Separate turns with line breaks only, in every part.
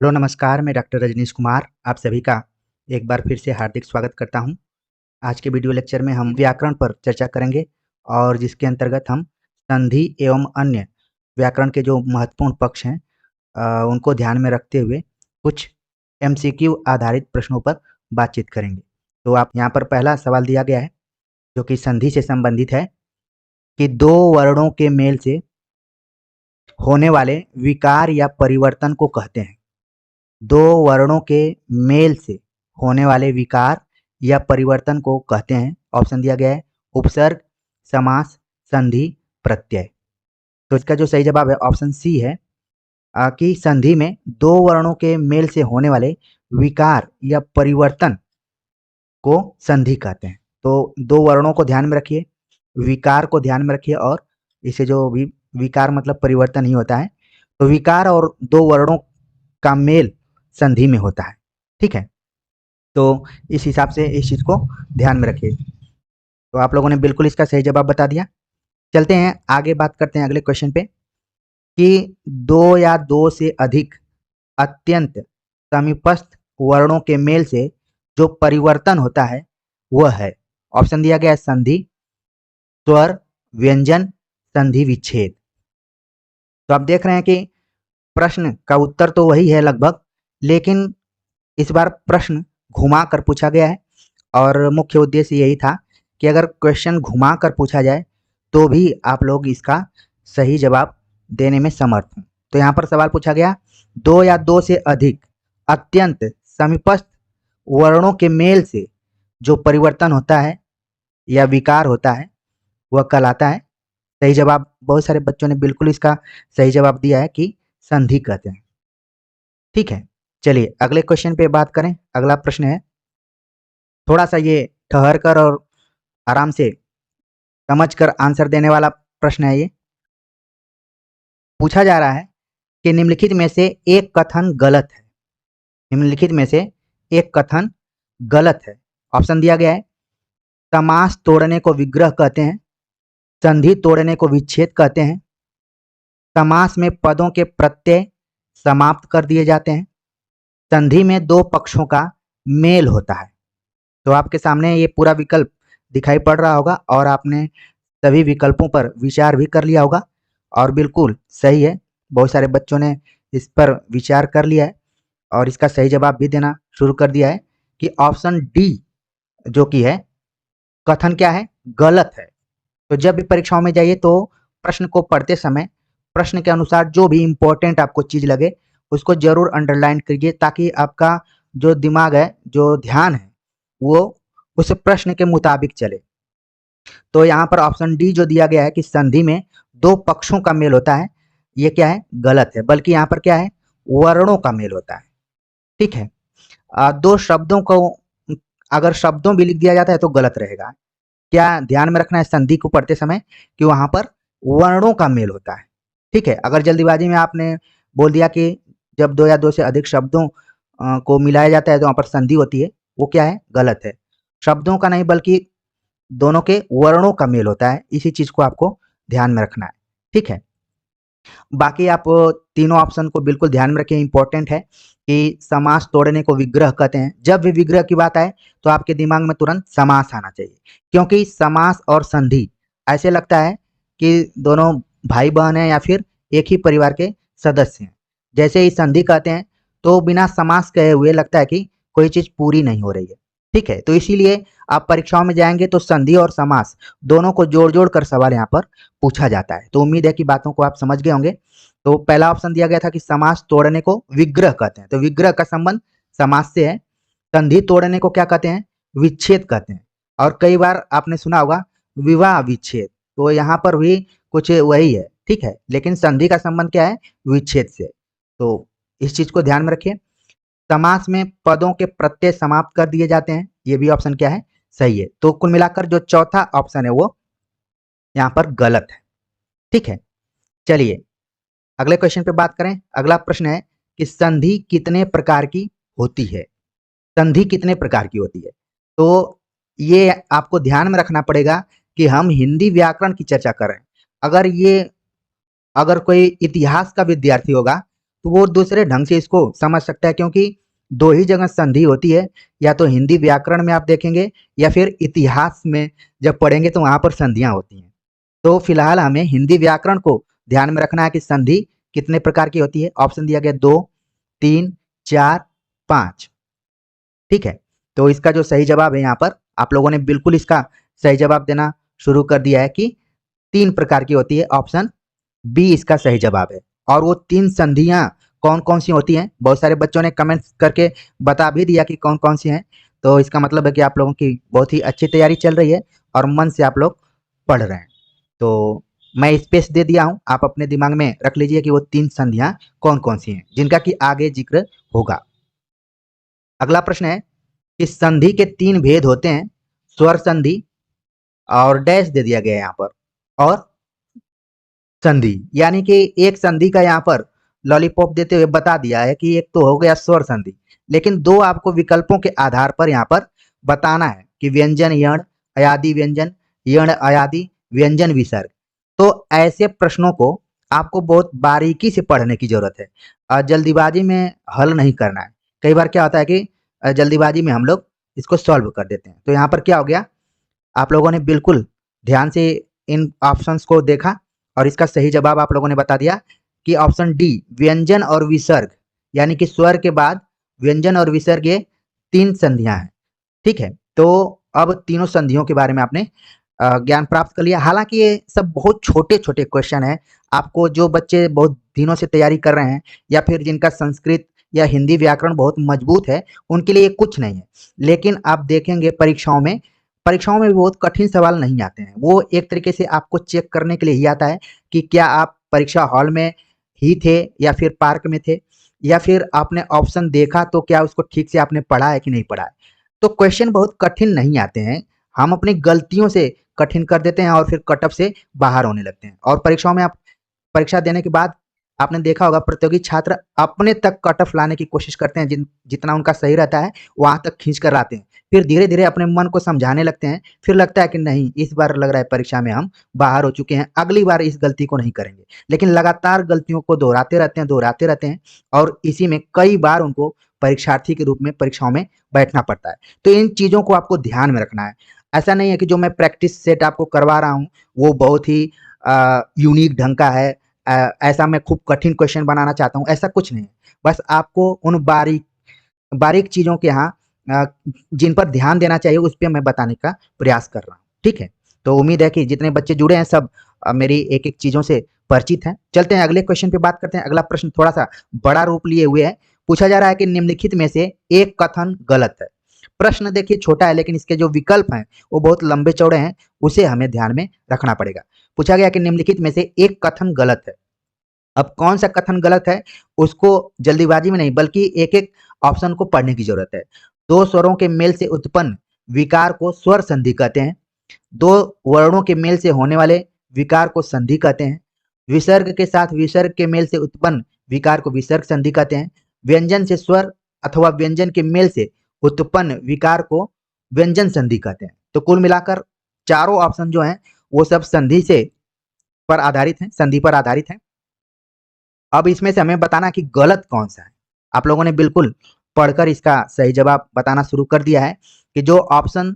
Hello नमस्कार, मैं doctor Rajneesh Kumar आप सभी का एक बार फिर से हार्दिक स्वागत करता हूं। आज के वीडियो लेक्चर में हम व्याकरण पर चर्चा करेंगे और जिसके अंतर्गत हम संधि एवं अन्य व्याकरण के जो महत्वपूर्ण पक्ष हैं उनको ध्यान में रखते हुए कुछ एमसीक्यू आधारित प्रश्नों पर बातचीत करेंगे। तो आप यहाँ पर पहला सवाल दिया गया है जो कि संधि से संबंधित है कि दो वर्णों के मेल से होने वाले विकार या परिवर्तन को कहते हैं। दो वर्णों के मेल से होने वाले विकार या परिवर्तन को कहते हैं। ऑप्शन दिया गया है उपसर्ग, समास, संधि, प्रत्यय। तो इसका जो सही जवाब है ऑप्शन सी है कि संधि में दो वर्णों के मेल से होने वाले विकार या परिवर्तन को संधि कहते हैं। तो दो वर्णों को ध्यान में रखिए, विकार को ध्यान में रखिए और इसे जो भी विकार मतलब परिवर्तन ही होता है, तो विकार और दो वर्णों का मेल संधि में होता है। ठीक है, तो इस हिसाब से इस चीज को ध्यान में रखिए। तो आप लोगों ने बिल्कुल इसका सही जवाब बता दिया। चलते हैं आगे, बात करते हैं अगले क्वेश्चन पे कि दो या दो से अधिक अत्यंत समीपस्थ वर्णों के मेल से जो परिवर्तन होता है वह है। ऑप्शन दिया गया है संधि, स्वर, व्यंजन, संधि विच्छेद। तो आप देख रहे हैं कि प्रश्न का उत्तर तो वही है लगभग, लेकिन इस बार प्रश्न घुमा कर पूछा गया है और मुख्य उद्देश्य यही था कि अगर क्वेश्चन घुमा कर पूछा जाए तो भी आप लोग इसका सही जवाब देने में समर्थ हों। तो यहाँ पर सवाल पूछा गया दो या दो से अधिक अत्यंत समीपस्थ वर्णों के मेल से जो परिवर्तन होता है या विकार होता है वह कहलाता है। सही जवाब बहुत सारे बच्चों ने बिल्कुल इसका सही जवाब दिया है कि संधि कहते हैं। ठीक है, चलिए अगले क्वेश्चन पे बात करें। अगला प्रश्न है, थोड़ा सा ये ठहर कर और आराम से समझ कर आंसर देने वाला प्रश्न है। ये पूछा जा रहा है कि निम्नलिखित में से एक कथन गलत है। निम्नलिखित में से एक कथन गलत है। ऑप्शन दिया गया है समास तोड़ने को विग्रह कहते हैं, संधि तोड़ने को विच्छेद कहते हैं, समास में पदों के प्रत्यय समाप्त कर दिए जाते हैं, संधि में दो पक्षों का मेल होता है। तो आपके सामने ये पूरा विकल्प दिखाई पड़ रहा होगा और आपने सभी विकल्पों पर विचार भी कर लिया होगा और बिल्कुल सही है। बहुत सारे बच्चों ने इस पर विचार कर लिया है और इसका सही जवाब भी देना शुरू कर दिया है कि ऑप्शन डी जो कि है कथन क्या है, गलत है। तो जब भी परीक्षाओं में जाइए तो प्रश्न को पढ़ते समय प्रश्न के अनुसार जो भी इंपॉर्टेंट आपको चीज लगे उसको जरूर अंडरलाइन करिए ताकि आपका जो दिमाग है, जो ध्यान है, वो उस प्रश्न के मुताबिक चले। तो यहाँ पर ऑप्शन डी जो दिया गया है कि संधि में दो पक्षों का मेल होता है, ये क्या है, गलत है। बल्कि यहाँ पर क्या है, वर्णों का मेल होता है। ठीक है, दो शब्दों को अगर शब्दों भी लिख दिया जाता है तो गलत रहेगा। क्या ध्यान में रखना है संधि को पढ़ते समय कि वहां पर वर्णों का मेल होता है। ठीक है, अगर जल्दीबाजी में आपने बोल दिया कि जब दो या दो से अधिक शब्दों को मिलाया जाता है तो वहां पर संधि होती है, वो क्या है, गलत है। शब्दों का नहीं बल्कि दोनों के वर्णों का मेल होता है। इसी चीज को आपको ध्यान में रखना है। ठीक है, बाकी आप तीनों ऑप्शन को बिल्कुल ध्यान में रखें, इंपॉर्टेंट है कि समास तोड़ने को विग्रह कहते हैं। जब भी विग्रह की बात आए तो आपके दिमाग में तुरंत समास आना चाहिए, क्योंकि समास और संधि ऐसे लगता है कि दोनों भाई बहन हैं या फिर एक ही परिवार के सदस्य हैं। जैसे ही संधि कहते हैं तो बिना समास कहे हुए लगता है कि कोई चीज पूरी नहीं हो रही है। ठीक है, तो इसीलिए आप परीक्षाओं में जाएंगे तो संधि और समास दोनों को जोड़ जोड़ कर सवाल यहाँ पर पूछा जाता है। तो उम्मीद है कि बातों को आप समझ गए होंगे। तो पहला ऑप्शन दिया गया था कि समास तोड़ने को विग्रह कहते हैं, तो विग्रह का संबंध समास से है। संधि तोड़ने को क्या कहते हैं, विच्छेद कहते हैं। और कई बार आपने सुना होगा विवाह विच्छेद, तो यहाँ पर भी कुछ वही है। ठीक है, लेकिन संधि का संबंध क्या है, विच्छेद से। तो इस चीज को ध्यान में रखिए। समास में पदों के प्रत्यय समाप्त कर दिए जाते हैं, ये भी ऑप्शन क्या है, सही है। तो कुल मिलाकर जो चौथा ऑप्शन है वो यहाँ पर गलत है। ठीक है, चलिए अगले क्वेश्चन पे बात करें। अगला प्रश्न है कि संधि कितने प्रकार की होती है। संधि कितने प्रकार की होती है, तो ये आपको ध्यान में रखना पड़ेगा कि हम हिंदी व्याकरण की चर्चा कर रहे हैं। अगर कोई इतिहास का विद्यार्थी होगा तो वो दूसरे ढंग से इसको समझ सकता है, क्योंकि दो ही जगह संधि होती है, या तो हिंदी व्याकरण में आप देखेंगे या फिर इतिहास में जब पढ़ेंगे तो वहां पर संधियां होती हैं। तो फिलहाल हमें हिंदी व्याकरण को ध्यान में रखना है कि संधि कितने प्रकार की होती है। ऑप्शन दिया गया 2, 3, 4, 5। ठीक है, तो इसका जो सही जवाब है यहाँ पर आप लोगों ने बिल्कुल इसका सही जवाब देना शुरू कर दिया है कि 3 प्रकार की होती है। ऑप्शन बी इसका सही जवाब है। और वो 3 संधियां कौन कौन सी होती हैं, बहुत सारे बच्चों ने कमेंट करके बता भी दिया कि कौन कौन सी हैं। तो इसका मतलब है कि आप लोगों की बहुत ही अच्छी तैयारी चल रही है और मन से आप लोग पढ़ रहे हैं। तो मैं स्पेस दे दिया हूं, आप अपने दिमाग में रख लीजिए कि वो 3 संधियां कौन कौन सी हैं जिनका कि आगे जिक्र होगा। अगला प्रश्न है कि संधि के 3 भेद होते हैं, स्वर संधि और डैश दे दिया गया है यहाँ पर, और संधि, यानी कि एक संधि का यहाँ पर लॉलीपॉप देते हुए बता दिया है कि एक तो हो गया स्वर संधि, लेकिन 2 आपको विकल्पों के आधार पर यहाँ पर बताना है कि व्यंजन यण, अयादि व्यंजन, यण अयादि, व्यंजन विसर्ग। तो ऐसे प्रश्नों को आपको बहुत बारीकी से पढ़ने की जरूरत है, जल्दीबाजी में हल नहीं करना है। कई बार क्या होता है कि जल्दीबाजी में हम लोग इसको सॉल्व कर देते हैं। तो यहाँ पर क्या हो गया, आप लोगों ने बिल्कुल ध्यान से इन ऑप्शंस को देखा और इसका सही जवाब आप लोगों ने बता दिया कि ऑप्शन डी व्यंजन और विसर्ग, यानी कि स्वर के बाद व्यंजन और विसर्ग, ये 3 संधियां हैं। ठीक है, तो अब तीनों संधियों के बारे में आपने ज्ञान प्राप्त कर लिया। हालांकि ये सब बहुत छोटे छोटे क्वेश्चन है, आपको जो बच्चे बहुत दिनों से तैयारी कर रहे हैं या फिर जिनका संस्कृत या हिंदी व्याकरण बहुत मजबूत है, उनके लिए कुछ नहीं है। लेकिन आप देखेंगे परीक्षाओं में भी बहुत कठिन सवाल नहीं आते हैं। वो एक तरीके से आपको चेक करने के लिए ही आता है कि क्या आप परीक्षा हॉल में ही थे या फिर पार्क में थे, या फिर आपने ऑप्शन देखा तो क्या उसको ठीक से आपने पढ़ा है कि नहीं पढ़ा है। तो क्वेश्चन बहुत कठिन नहीं आते हैं, हम अपनी गलतियों से कठिन कर देते हैं और फिर कट ऑफ से बाहर होने लगते हैं। और परीक्षाओं में आप परीक्षा देने के बाद आपने देखा होगा प्रतियोगी छात्र अपने तक कट ऑफ लाने की कोशिश करते हैं, जितना उनका सही रहता है वहां तक खींच कर लाते हैं। फिर धीरे धीरे अपने मन को समझाने लगते हैं, फिर लगता है कि नहीं, इस बार लग रहा है परीक्षा में हम बाहर हो चुके हैं, अगली बार इस गलती को नहीं करेंगे। लेकिन लगातार गलतियों को दोहराते रहते हैं और इसी में कई बार उनको परीक्षार्थी के रूप में परीक्षाओं में बैठना पड़ता है। तो इन चीजों को आपको ध्यान में रखना है। ऐसा नहीं है कि जो मैं प्रैक्टिस सेट आपको करवा रहा हूँ वो बहुत ही यूनिक ढंग का है, ऐसा मैं खूब कठिन क्वेश्चन बनाना चाहता हूँ, ऐसा कुछ नहीं है। बस आपको उन बारीक बारीक चीजों के यहाँ जिन पर ध्यान देना चाहिए उस पर मैं बताने का प्रयास कर रहा हूँ। ठीक है, तो उम्मीद है कि जितने बच्चे जुड़े हैं सब मेरी एक एक चीजों से परिचित हैं। चलते हैं अगले क्वेश्चन पे बात करते हैं। अगला प्रश्न थोड़ा सा बड़ा रूप लिए हुए है। पूछा जा रहा है कि निम्नलिखित में से एक कथन गलत है। प्रश्न देखिए छोटा है, लेकिन इसके जो विकल्प हैं वो बहुत लंबे चौड़े हैं, उसे हमें ध्यान में रखना पड़ेगा। पूछा गया कि निम्नलिखित में से एक कथन गलत है। अब कौन सा कथन गलत है उसको जल्दीबाजी में नहीं बल्कि एक एक ऑप्शन को पढ़ने की जरूरत है। 2 स्वरों के मेल से उत्पन्न विकार को स्वर संधि कहते हैं। 2 वर्णों के मेल से होने वाले विकार को संधि कहते हैं। विसर्ग के साथ विसर्ग के मेल से उत्पन्न विकार को विसर्ग संधि कहते हैं। व्यंजन से स्वर अथवा व्यंजन के मेल से उत्पन्न विकार को व्यंजन संधि कहते हैं। तो कुल मिलाकर चारों ऑप्शन जो हैं वो सब संधि से पर आधारित हैं, संधि पर आधारित हैं। अब इसमें से हमें बताना कि गलत कौन सा है। आप लोगों ने बिल्कुल पढ़कर इसका सही जवाब बताना शुरू कर दिया है कि जो ऑप्शन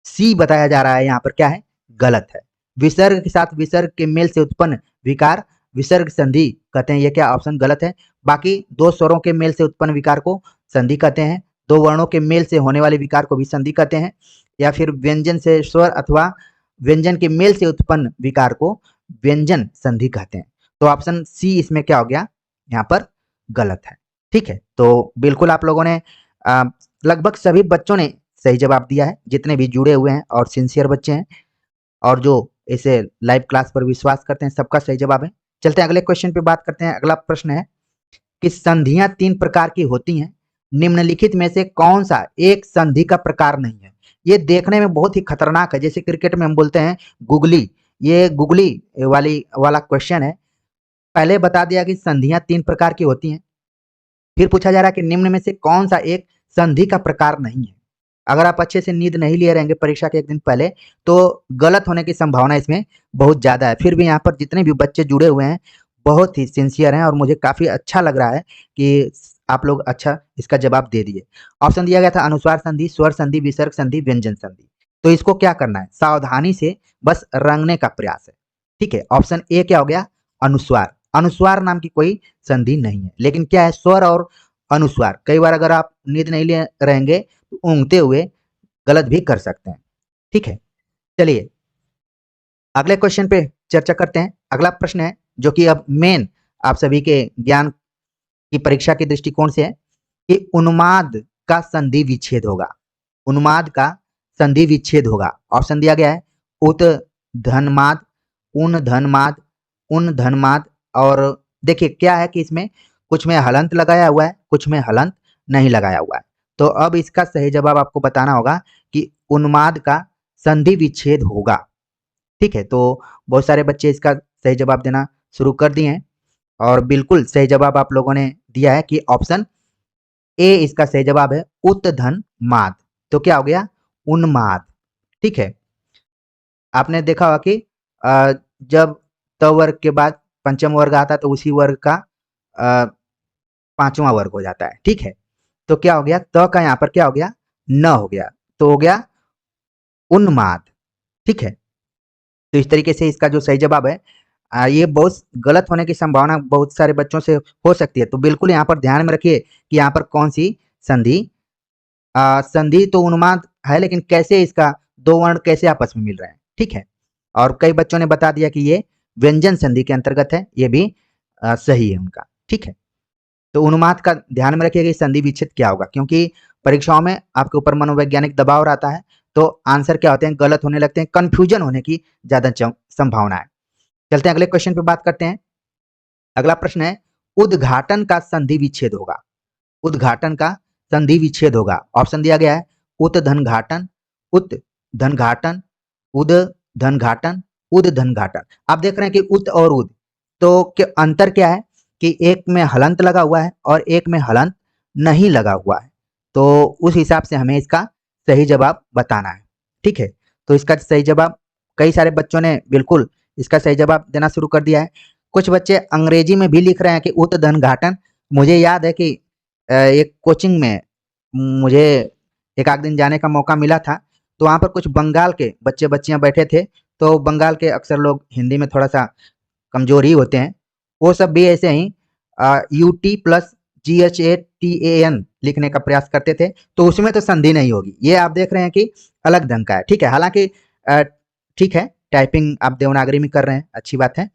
सी बताया जा रहा है यहाँ पर क्या है, गलत है। विसर्ग के साथ विसर्ग के मेल से उत्पन्न विकार विसर्ग संधि कहते हैं, ये क्या ऑप्शन गलत है। बाकी 2 स्वरों के मेल से उत्पन्न विकार को संधि कहते हैं। 2 वर्णों के मेल से होने वाले विकार को भी संधि कहते हैं, या फिर व्यंजन से स्वर अथवा व्यंजन के मेल से उत्पन्न विकार को व्यंजन संधि कहते हैं। तो ऑप्शन सी इसमें क्या हो गया, यहाँ पर गलत है। ठीक है, तो बिल्कुल आप लोगों ने लगभग सभी बच्चों ने सही जवाब दिया है, जितने भी जुड़े हुए हैं और सिंसियर बच्चे हैं और जो इसे लाइव क्लास पर विश्वास करते हैं, सबका सही जवाब है। चलते हैं अगले क्वेश्चन पे बात करते हैं। अगला प्रश्न है कि संधियां 3 प्रकार की होती हैं, निम्नलिखित में से कौन सा एक संधि का प्रकार नहीं है। ये देखने में बहुत ही खतरनाक है, जैसे क्रिकेट में हम बोलते हैं गुगली, ये गुगली वाला क्वेश्चन है। पहले बता दिया कि संधियां 3 प्रकार की होती हैं, फिर पूछा जा रहा है कि निम्न में से कौन सा एक संधि का प्रकार नहीं है। अगर आप अच्छे से नींद नहीं लिए रहेंगे परीक्षा के एक दिन पहले तो गलत होने की संभावना इसमें बहुत ज्यादा है। फिर भी यहाँ पर जितने भी बच्चे जुड़े हुए हैं बहुत ही सिंसियर हैं और मुझे काफ़ी अच्छा लग रहा है कि आप लोग अच्छा इसका जवाब दे दिए। ऑप्शन दिया गया था अनुस्वार संधि, स्वर संधि, विसर्ग संधि, व्यंजन संधि। तो इसको क्या करना है, सावधानी से बस रंगने का प्रयास है। ठीक है, ऑप्शन ए क्या हो गया, अनुस्वार। अनुस्वार नाम की कोई संधि नहीं है, लेकिन क्या है, स्वर और अनुस्वार कई बार अगर आप नींद नहीं ले रहेंगे तो ऊँघते हुए गलत भी कर सकते हैं। ठीक है, चलिए अगले क्वेश्चन पे चर्चा करते हैं। अगला प्रश्न है जो कि अब मेन आप सभी के ज्ञान की परीक्षा के दृष्टिकोण से है कि उन्माद का संधि विच्छेद होगा। उन्माद का संधि विच्छेद होगा। ऑप्शन दिया गया है उत धनमाद, उन धनमाद, उन धनमाद। और देखिए क्या है कि इसमें कुछ में हलंत लगाया हुआ है, कुछ में हलंत नहीं लगाया हुआ है। तो अब इसका सही जवाब आपको बताना होगा कि उन्माद का संधि विच्छेद होगा। ठीक है, तो बहुत सारे बच्चे इसका सही जवाब देना शुरू कर दिए हैं और बिल्कुल सही जवाब आप लोगों ने दिया है कि ऑप्शन ए इसका सही जवाब है, उत्धन माद। तो क्या हो गया, उन्माद। ठीक है, आपने देखा होगा कि जब त वर्ग के बाद पंचम वर्ग आता है तो उसी वर्ग का पांचवा वर्ग हो जाता है। ठीक है, तो क्या हो गया, त का यहाँ पर क्या हो गया, न हो गया, तो हो गया उन्माद। ठीक है, तो इस तरीके से इसका जो सही जवाब है ये बहुत गलत होने की संभावना बहुत सारे बच्चों से हो सकती है। तो बिल्कुल यहाँ पर ध्यान में रखिए कि यहाँ पर कौन सी संधि, संधि तो उन्माद है लेकिन कैसे इसका दो वर्ण कैसे आपस में मिल रहे हैं। ठीक है, और कई बच्चों ने बता दिया कि ये व्यंजन संधि के अंतर्गत है, ये भी सही है उनका। ठीक है, तो उन्माद का ध्यान में रखिएगा संधि विच्छेद क्या होगा, क्योंकि परीक्षाओं में आपके ऊपर मनोवैज्ञानिक दबाव रहता है तो आंसर क्या होते हैं, गलत होने लगते हैं, कंफ्यूजन होने की ज्यादा संभावना है। चलते हैं अगले क्वेश्चन पे बात करते हैं। अगला प्रश्न है उद्घाटन का संधि विच्छेद होगा। उद्घाटन का संधि विच्छेद होगा। ऑप्शन दिया गया है उत धनघाटन, उत धनघाटन, उद धनघाटन, उद धनघाटन। आप देख रहे हैं कि उत और उद, तो अंतर क्या है कि एक में हलंत लगा हुआ है और एक में हलंत नहीं लगा हुआ है। तो उस हिसाब से हमें इसका सही जवाब बताना है। ठीक है, तो इसका सही जवाब कई सारे बच्चों ने बिल्कुल इसका सही जवाब देना शुरू कर दिया है। कुछ बच्चे अंग्रेजी में भी लिख रहे हैं कि उत धनघाटन। मुझे याद है कि एक कोचिंग में मुझे एक आध दिन जाने का मौका मिला था, तो वहाँ पर कुछ बंगाल के बच्चे बच्चियाँ बैठे थे। तो बंगाल के अक्सर लोग हिंदी में थोड़ा सा कमजोर ही होते हैं, वो सब भी ऐसे ही UT प्लस GHATAN लिखने का प्रयास करते थे, तो उसमें तो संधि नहीं होगी। ये आप देख रहे हैं कि अलग ढंग का है। ठीक है, हालांकि ठीक है, टाइपिंग आप देवनागरी में कर रहे हैं, अच्छी बात है।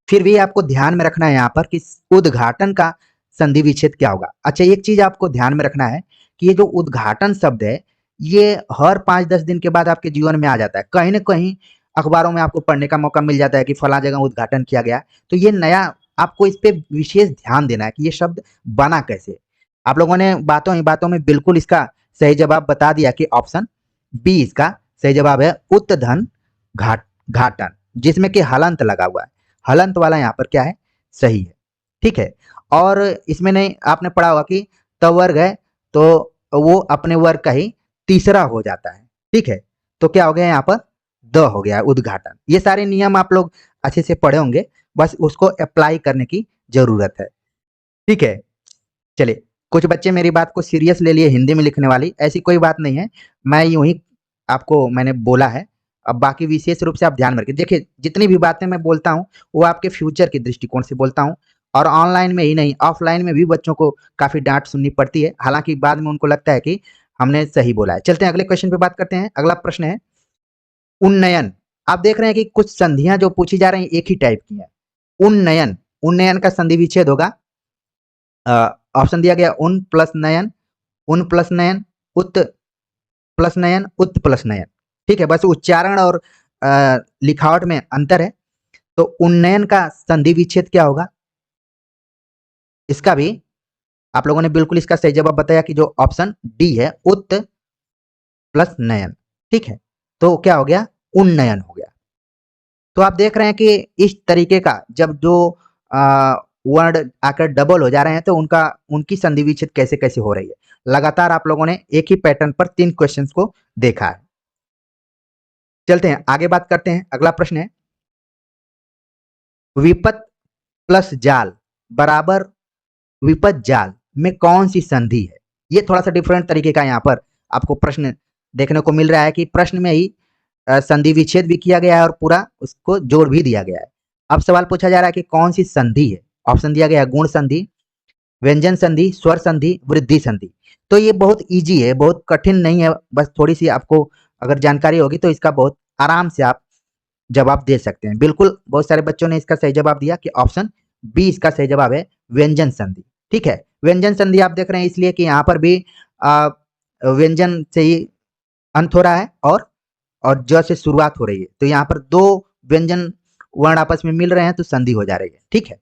फिर भी आपको ध्यान में रखना है यहाँ पर कि उद्घाटन का संधि विच्छेद क्या होगा। अच्छा, एक चीज आपको ध्यान में रखना है कि ये जो उद्घाटन शब्द है ये हर 5-10 दिन के बाद आपके जीवन में आ जाता है। कहीं ना कहीं अखबारों में आपको पढ़ने का मौका मिल जाता है कि फला जगह उद्घाटन किया गया। तो ये नया, आपको इस पे विशेष ध्यान देना है कि ये शब्द बना कैसे। आप लोगों ने बातों ही बातों में बिल्कुल इसका सही जवाब बता दिया कि ऑप्शन बी इसका सही जवाब है, उत्धन घाटन, जिसमें कि हलंत लगा हुआ है। हलंत वाला यहाँ पर क्या है, सही है। ठीक है, और इसमें नहीं आपने पढ़ा होगा कि तवर्ग है तो वो अपने वर्ग का ही तीसरा हो जाता है। ठीक है, तो क्या हो गया यहाँ पर, द हो गया उद्घाटन। ये सारे नियम आप लोग अच्छे से पढ़े होंगे, बस उसको अप्लाई करने की जरूरत है। ठीक है, चलिए कुछ बच्चे मेरी बात को सीरियस ले लिए हिंदी में लिखने वाली, ऐसी कोई बात नहीं है, मैं यूं ही आपको मैंने बोला है। अब बाकी विशेष रूप से आप ध्यान में रखिए। देखिए जितनी भी बातें मैं बोलता हूँ वो आपके फ्यूचर के दृष्टिकोण से बोलता हूँ, और ऑनलाइन में ही नहीं ऑफलाइन में भी बच्चों को काफी डांट सुननी पड़ती है, हालांकि बाद में उनको लगता है कि हमने सही बोला है। चलते हैं अगले क्वेश्चन पे बात करते हैं। अगला प्रश्न है उन्नयन। आप देख रहे हैं कि कुछ संधियां जो पूछी जा रही हैं एक ही टाइप की है। उन्नयन, उन्नयन का संधि विच्छेद होगा। ऑप्शन दिया गया उन प्लस नयन, उन प्लस नयन, उत प्लस नयन, उत प्लस नयन। ठीक है, बस उच्चारण और लिखावट में अंतर है। तो उन्नयन का संधि विच्छेद क्या होगा, इसका भी आप लोगों ने बिल्कुल इसका सही जवाब बताया कि जो ऑप्शन डी है, उत प्लस नयन। ठीक है, तो क्या हो गया, उन्नयन हो गया। तो आप देख रहे हैं कि इस तरीके का जब जो वर्ड आकर डबल हो जा रहे हैं तो उनका उनकी संधि विच्छेद कैसे कैसे हो रही है। लगातार आप लोगों ने एक ही पैटर्न पर 3 क्वेश्चंस को देखा है। चलते हैं आगे बात करते हैं। अगला प्रश्न है विपत प्लस जाल बराबर विपद जाल में कौन सी संधि है? ये थोड़ा सा डिफरेंट तरीके का यहाँ पर आपको प्रश्न देखने को मिल रहा है कि प्रश्न में ही संधि विच्छेद भी किया गया है और पूरा उसको जोड़ भी दिया गया है। अब सवाल पूछा जा रहा है कि कौन सी संधि है। ऑप्शन दिया गया है गुण संधि, व्यंजन संधि, स्वर संधि, वृद्धि संधि। तो ये बहुत इजी है, बहुत कठिन नहीं है, बस थोड़ी सी आपको अगर जानकारी होगी तो इसका बहुत आराम से आप जवाब दे सकते हैं। बिल्कुल बहुत सारे बच्चों ने इसका सही जवाब दिया कि ऑप्शन बी इसका सही जवाब है, व्यंजन संधि। ठीक है, व्यंजन संधि आप देख रहे हैं इसलिए कि यहाँ पर भी व्यंजन से ही अंत हो रहा है और ज से शुरुआत हो रही है, तो यहाँ पर दो व्यंजन वर्ण आपस में मिल रहे हैं तो संधि हो जा रही है। ठीक है,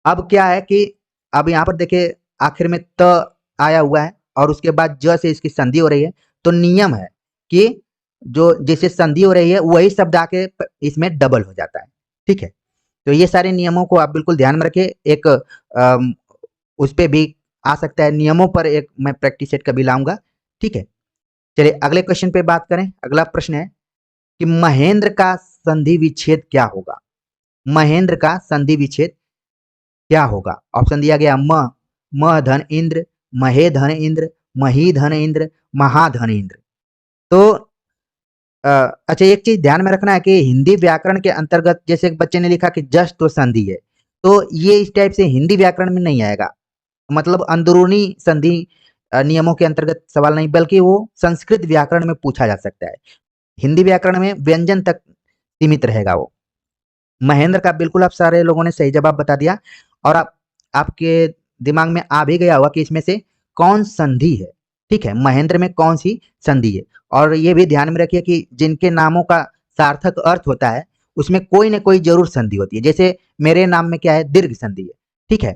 अब क्या है कि अब यहाँ पर देखिए आखिर में त आया हुआ है और उसके बाद ज से इसकी संधि हो रही है, तो नियम है कि जो जिससे संधि हो रही है वही शब्द आके इसमें डबल हो जाता है। ठीक है, तो ये सारे नियमों को आप बिल्कुल ध्यान में रखें। एक उस पे भी आ सकता है, नियमों पर एक मैं प्रैक्टिस सेट कभी लाऊंगा। ठीक है, चलिए अगले क्वेश्चन पे बात करें। अगला प्रश्न है कि महेंद्र का संधि विच्छेद क्या होगा? महेंद्र का संधि विच्छेद क्या होगा? ऑप्शन दिया गया म धन इंद्र, महे धन इंद्र, मही धन इंद्र, महाधन इंद्र। तो अच्छा एक चीज ध्यान में रखना है कि हिंदी व्याकरण के अंतर्गत जैसे एक बच्चे ने लिखा कि जस्ट तो संधि है, तो ये इस टाइप से हिंदी व्याकरण में नहीं आएगा। मतलब अंदरूनी संधि नियमों के अंतर्गत सवाल नहीं, बल्कि वो संस्कृत व्याकरण में पूछा जा सकता है। हिंदी व्याकरण में व्यंजन तक सीमित रहेगा वो। महेंद्र का बिल्कुल आप सारे लोगों ने सही जवाब बता दिया और आपके दिमाग में आ भी गया होगा कि इसमें से कौन संधि है। ठीक है, महेंद्र में कौन सी संधि है। और ये भी ध्यान में रखिए कि जिनके नामों का सार्थक अर्थ होता है उसमें कोई ना कोई जरूर संधि होती है। जैसे मेरे नाम में क्या है, दीर्घ संधि है। ठीक है,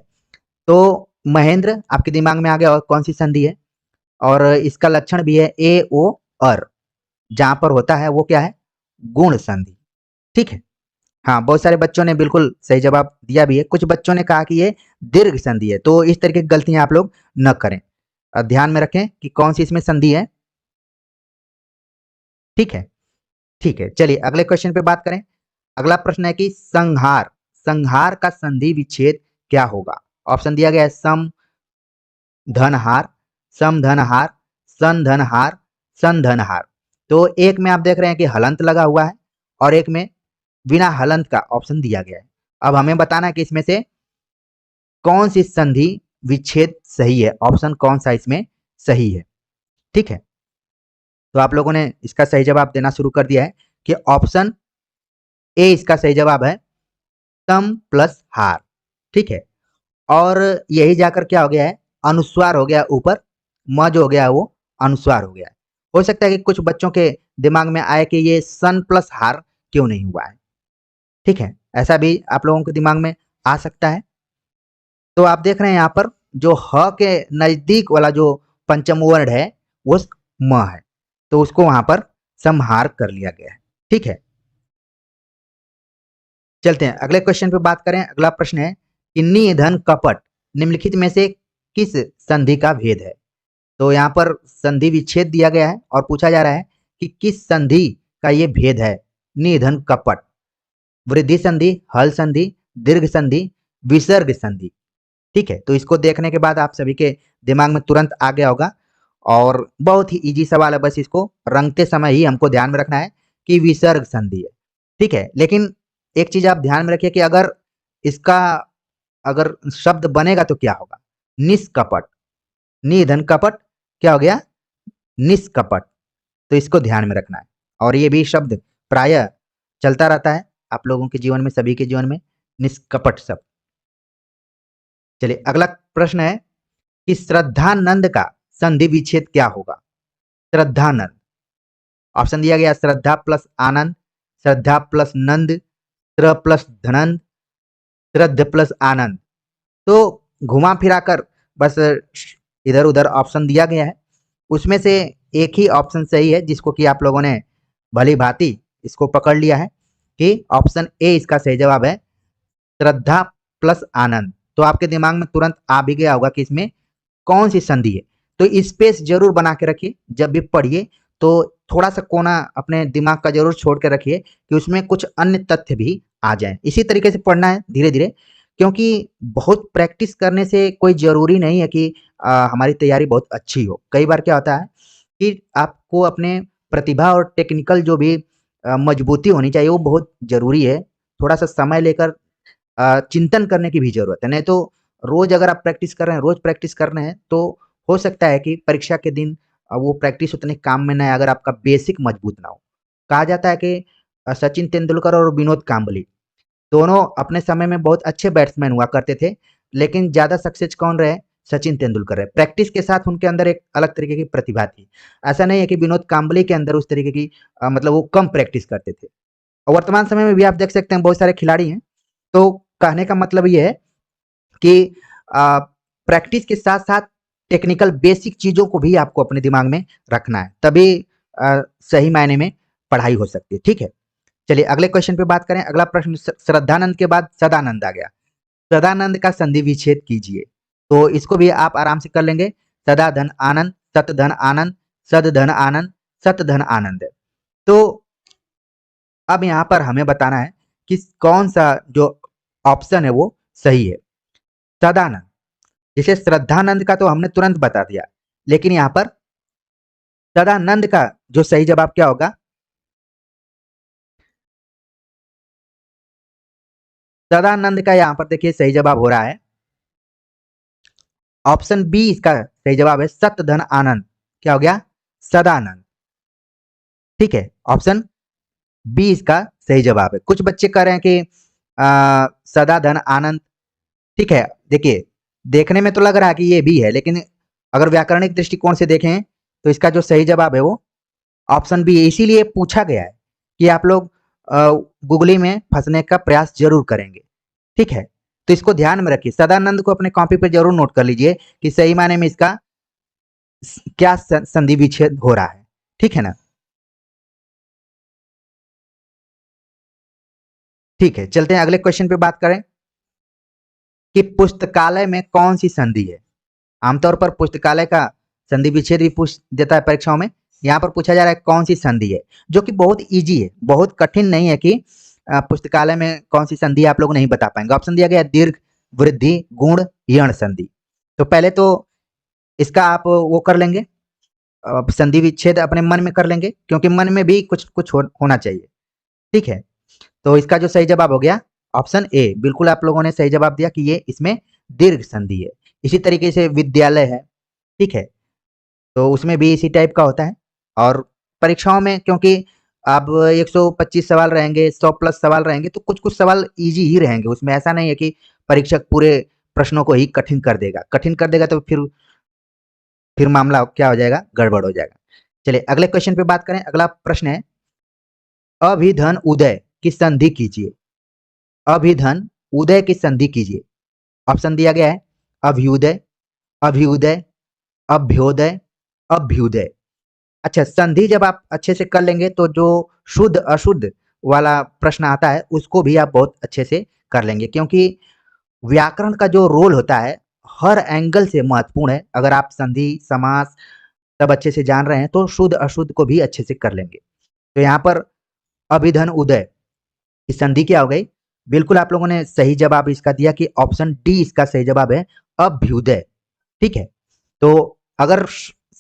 तो महेंद्र आपके दिमाग में आ गया और कौन सी संधि है। और इसका लक्षण भी है ए ओ अर, जहां पर होता है वो क्या है, गुण संधि। ठीक है, हाँ बहुत सारे बच्चों ने बिल्कुल सही जवाब दिया भी है। कुछ बच्चों ने कहा कि ये दीर्घ संधि है, तो इस तरीके की गलतियां आप लोग न करें। ध्यान में रखें कि कौन सी इसमें संधि है। ठीक है, ठीक है, चलिए अगले क्वेश्चन पे बात करें। अगला प्रश्न है कि संहार, संहार का संधि विच्छेद क्या होगा? ऑप्शन दिया गया है सम धनहार, सम धनहार, सन धनहार, सन धनहार। तो एक में आप देख रहे हैं कि हलंत लगा हुआ है और एक में बिना हलंत का ऑप्शन दिया गया है। अब हमें बताना है कि इसमें से कौन सी संधि विच्छेद सही है, ऑप्शन कौन सा इसमें सही है। ठीक है, तो आप लोगों ने इसका सही जवाब देना शुरू कर दिया है कि ऑप्शन ए इसका सही जवाब है, सम प्लस हार। ठीक है, और यही जाकर क्या हो गया है, अनुस्वार हो गया ऊपर, म जो हो गया वो अनुस्वार हो गया है। हो सकता है कि कुछ बच्चों के दिमाग में आए कि ये सन प्लस हार क्यों नहीं हुआ है। ठीक है, ऐसा भी आप लोगों के दिमाग में आ सकता है। तो आप देख रहे हैं यहाँ पर जो ह के नजदीक वाला जो पंचम वर्ण है वो म है, तो उसको वहां पर संहार कर लिया गया है। ठीक है, चलते हैं अगले क्वेश्चन पे बात करें। अगला प्रश्न है कि निधन कपट निम्नलिखित में से किस संधि का भेद है? तो यहाँ पर संधि विच्छेद दिया गया है और पूछा जा रहा है कि किस संधि का ये भेद है। निधन कपट, वृद्धि संधि, हल संधि, दीर्घ संधि, विसर्ग संधि। ठीक है, तो इसको देखने के बाद आप सभी के दिमाग में तुरंत आ गया होगा और बहुत ही इजी सवाल है, बस इसको रंगते समय ही हमको ध्यान में रखना है कि विसर्ग संधि है। ठीक है, लेकिन एक चीज आप ध्यान में रखिए कि अगर इसका अगर शब्द बनेगा तो क्या होगा, निष्कपट। निधन कपट क्या हो गया, निष्कपट। तो इसको ध्यान में रखना है और ये भी शब्द प्राय चलता रहता है आप लोगों के जीवन में, सभी के जीवन में, निष्कपट शब्द। चलिए अगला प्रश्न है कि श्रद्धानंद का संधि विच्छेद क्या होगा? श्रद्धानंद, ऑप्शन दिया गया श्रद्धा प्लस आनंद, श्रद्धा प्लस नंद, श्र प्लस धनंद, श्रद्ध प्लस आनंद। तो घुमा फिरा कर बस इधर उधर ऑप्शन दिया गया है, उसमें से एक ही ऑप्शन सही है जिसको कि आप लोगों ने भली भांति इसको पकड़ लिया है कि ऑप्शन ए इसका सही जवाब है, श्रद्धा प्लस आनंद। तो आपके दिमाग में तुरंत आ भी गया होगा कि इसमें कौन सी संधि है। तो स्पेस जरूर बना के रखिए, जब भी पढ़िए तो थोड़ा सा कोना अपने दिमाग का जरूर छोड़ के रखिए कि उसमें कुछ अन्य तथ्य भी आ जाएं। इसी तरीके से पढ़ना है धीरे धीरे, क्योंकि बहुत प्रैक्टिस करने से कोई ज़रूरी नहीं है कि हमारी तैयारी बहुत अच्छी हो। कई बार क्या होता है कि आपको अपने प्रतिभा और टेक्निकल जो भी मजबूती होनी चाहिए वो बहुत ज़रूरी है। थोड़ा-सा समय लेकर चिंतन करने की भी ज़रूरत है। नहीं तो रोज़ अगर आप प्रैक्टिस कर रहे हैं, रोज़ प्रैक्टिस कर रहे हैं, तो हो सकता है कि परीक्षा के दिन वो प्रैक्टिस उतने काम में ना आए अगर आपका बेसिक मजबूत ना हो। कहा जाता है कि सचिन तेंदुलकर और विनोद कांबली दोनों अपने समय में बहुत अच्छे बैट्समैन हुआ करते थे, लेकिन ज़्यादा सक्सेस कौन रहे? सचिन तेंदुलकर रहे। प्रैक्टिस के साथ उनके अंदर एक अलग तरीके की प्रतिभा थी। ऐसा नहीं है कि विनोद कांबली के अंदर उस तरीके की मतलब वो कम प्रैक्टिस करते थे। और वर्तमान समय में भी आप देख सकते हैं बहुत सारे खिलाड़ी हैं। तो कहने का मतलब ये है कि प्रैक्टिस के साथ-साथ टेक्निकल बेसिक चीज़ों को भी आपको अपने दिमाग में रखना है, तभी सही मायने में पढ़ाई हो सकती है, ठीक है? चलिए अगले क्वेश्चन पे बात करें। अगला प्रश्न श्रद्धानंद के बाद सदानंद आ गया। सदानंद का संधि विच्छेद कीजिए। तो इसको भी आप आराम से कर लेंगे। सदा धन आनंद, सत धन आनंद, सद धन आनंद, सत धन आनंद। तो अब यहाँ पर हमें बताना है कि कौन सा जो ऑप्शन है वो सही है। सदानंद, जैसे श्रद्धानंद का तो हमने तुरंत बता दिया, लेकिन यहाँ पर सदानंद का जो सही जवाब क्या होगा? सदानंद का यहाँ पर देखिए सही जवाब हो रहा है ऑप्शन बी। इसका सही जवाब है सत धन आनंद। क्या हो गया? सदानंद। ठीक है, ऑप्शन बी इसका सही जवाब है। कुछ बच्चे कह रहे हैं कि सदा धन आनंद। ठीक है, देखिए देखने में तो लग रहा है कि ये भी है, लेकिन अगर व्याकरणिक दृष्टिकोण से देखें तो इसका जो सही जवाब है वो ऑप्शन बी है। इसीलिए पूछा गया है कि आप लोग गूगली में फंसने का प्रयास जरूर करेंगे। ठीक है, तो इसको ध्यान में रखिए। सदानंद को अपने कॉपी पर जरूर नोट कर लीजिए कि सही मायने में इसका क्या संधि विच्छेद हो रहा है। ठीक है ना? ठीक है, चलते हैं अगले क्वेश्चन पे बात करें कि पुस्तकालय में कौन सी संधि है। आमतौर पर पुस्तकालय का संधि विच्छेद भी पूछ देता है परीक्षाओं में। यहाँ पर पूछा जा रहा है कौन सी संधि है, जो कि बहुत इजी है, बहुत कठिन नहीं है कि पुस्तकालय में कौन सी संधि आप लोग नहीं बता पाएंगे। ऑप्शन दिया गया है दीर्घ, वृद्धि, गुण, यण संधि। तो पहले तो इसका आप वो कर लेंगे, संधि विच्छेद अपने मन में कर लेंगे, क्योंकि मन में भी कुछ कुछ होना चाहिए। ठीक है, तो इसका जो सही जवाब हो गया ऑप्शन ए। बिल्कुल आप लोगों ने सही जवाब दिया कि ये इसमें दीर्घ संधि है। इसी तरीके से विद्यालय है, ठीक है, तो उसमें भी इसी टाइप का होता है। और परीक्षाओं में क्योंकि अब 125 सवाल रहेंगे, 100 प्लस सवाल रहेंगे, तो कुछ कुछ सवाल इजी ही रहेंगे। उसमें ऐसा नहीं है कि परीक्षक पूरे प्रश्नों को ही कठिन कर देगा। कठिन कर देगा तो फिर मामला क्या हो जाएगा? गड़बड़ हो जाएगा। चलिए अगले क्वेश्चन पे बात करें। अगला प्रश्न है अभिधन उदय की संधि कीजिए। अभिधन उदय की संधि कीजिए। ऑप्शन दिया गया है अभ्युदय, अभ्युदय, अभ्योदय, अभ्युदय। अच्छा, संधि जब आप अच्छे से कर लेंगे तो जो शुद्ध अशुद्ध वाला प्रश्न आता है उसको भी आप बहुत अच्छे से कर लेंगे, क्योंकि व्याकरण का जो रोल होता है हर एंगल से महत्वपूर्ण है। अगर आप संधि समास सब अच्छे से जान रहे हैं तो शुद्ध अशुद्ध को भी अच्छे से कर लेंगे। तो यहाँ पर अभिधन उदय की संधि क्या हो गई? बिल्कुल आप लोगों ने सही जवाब इसका दिया कि ऑप्शन डी इसका सही जवाब है अभ्युदय। ठीक है, तो अगर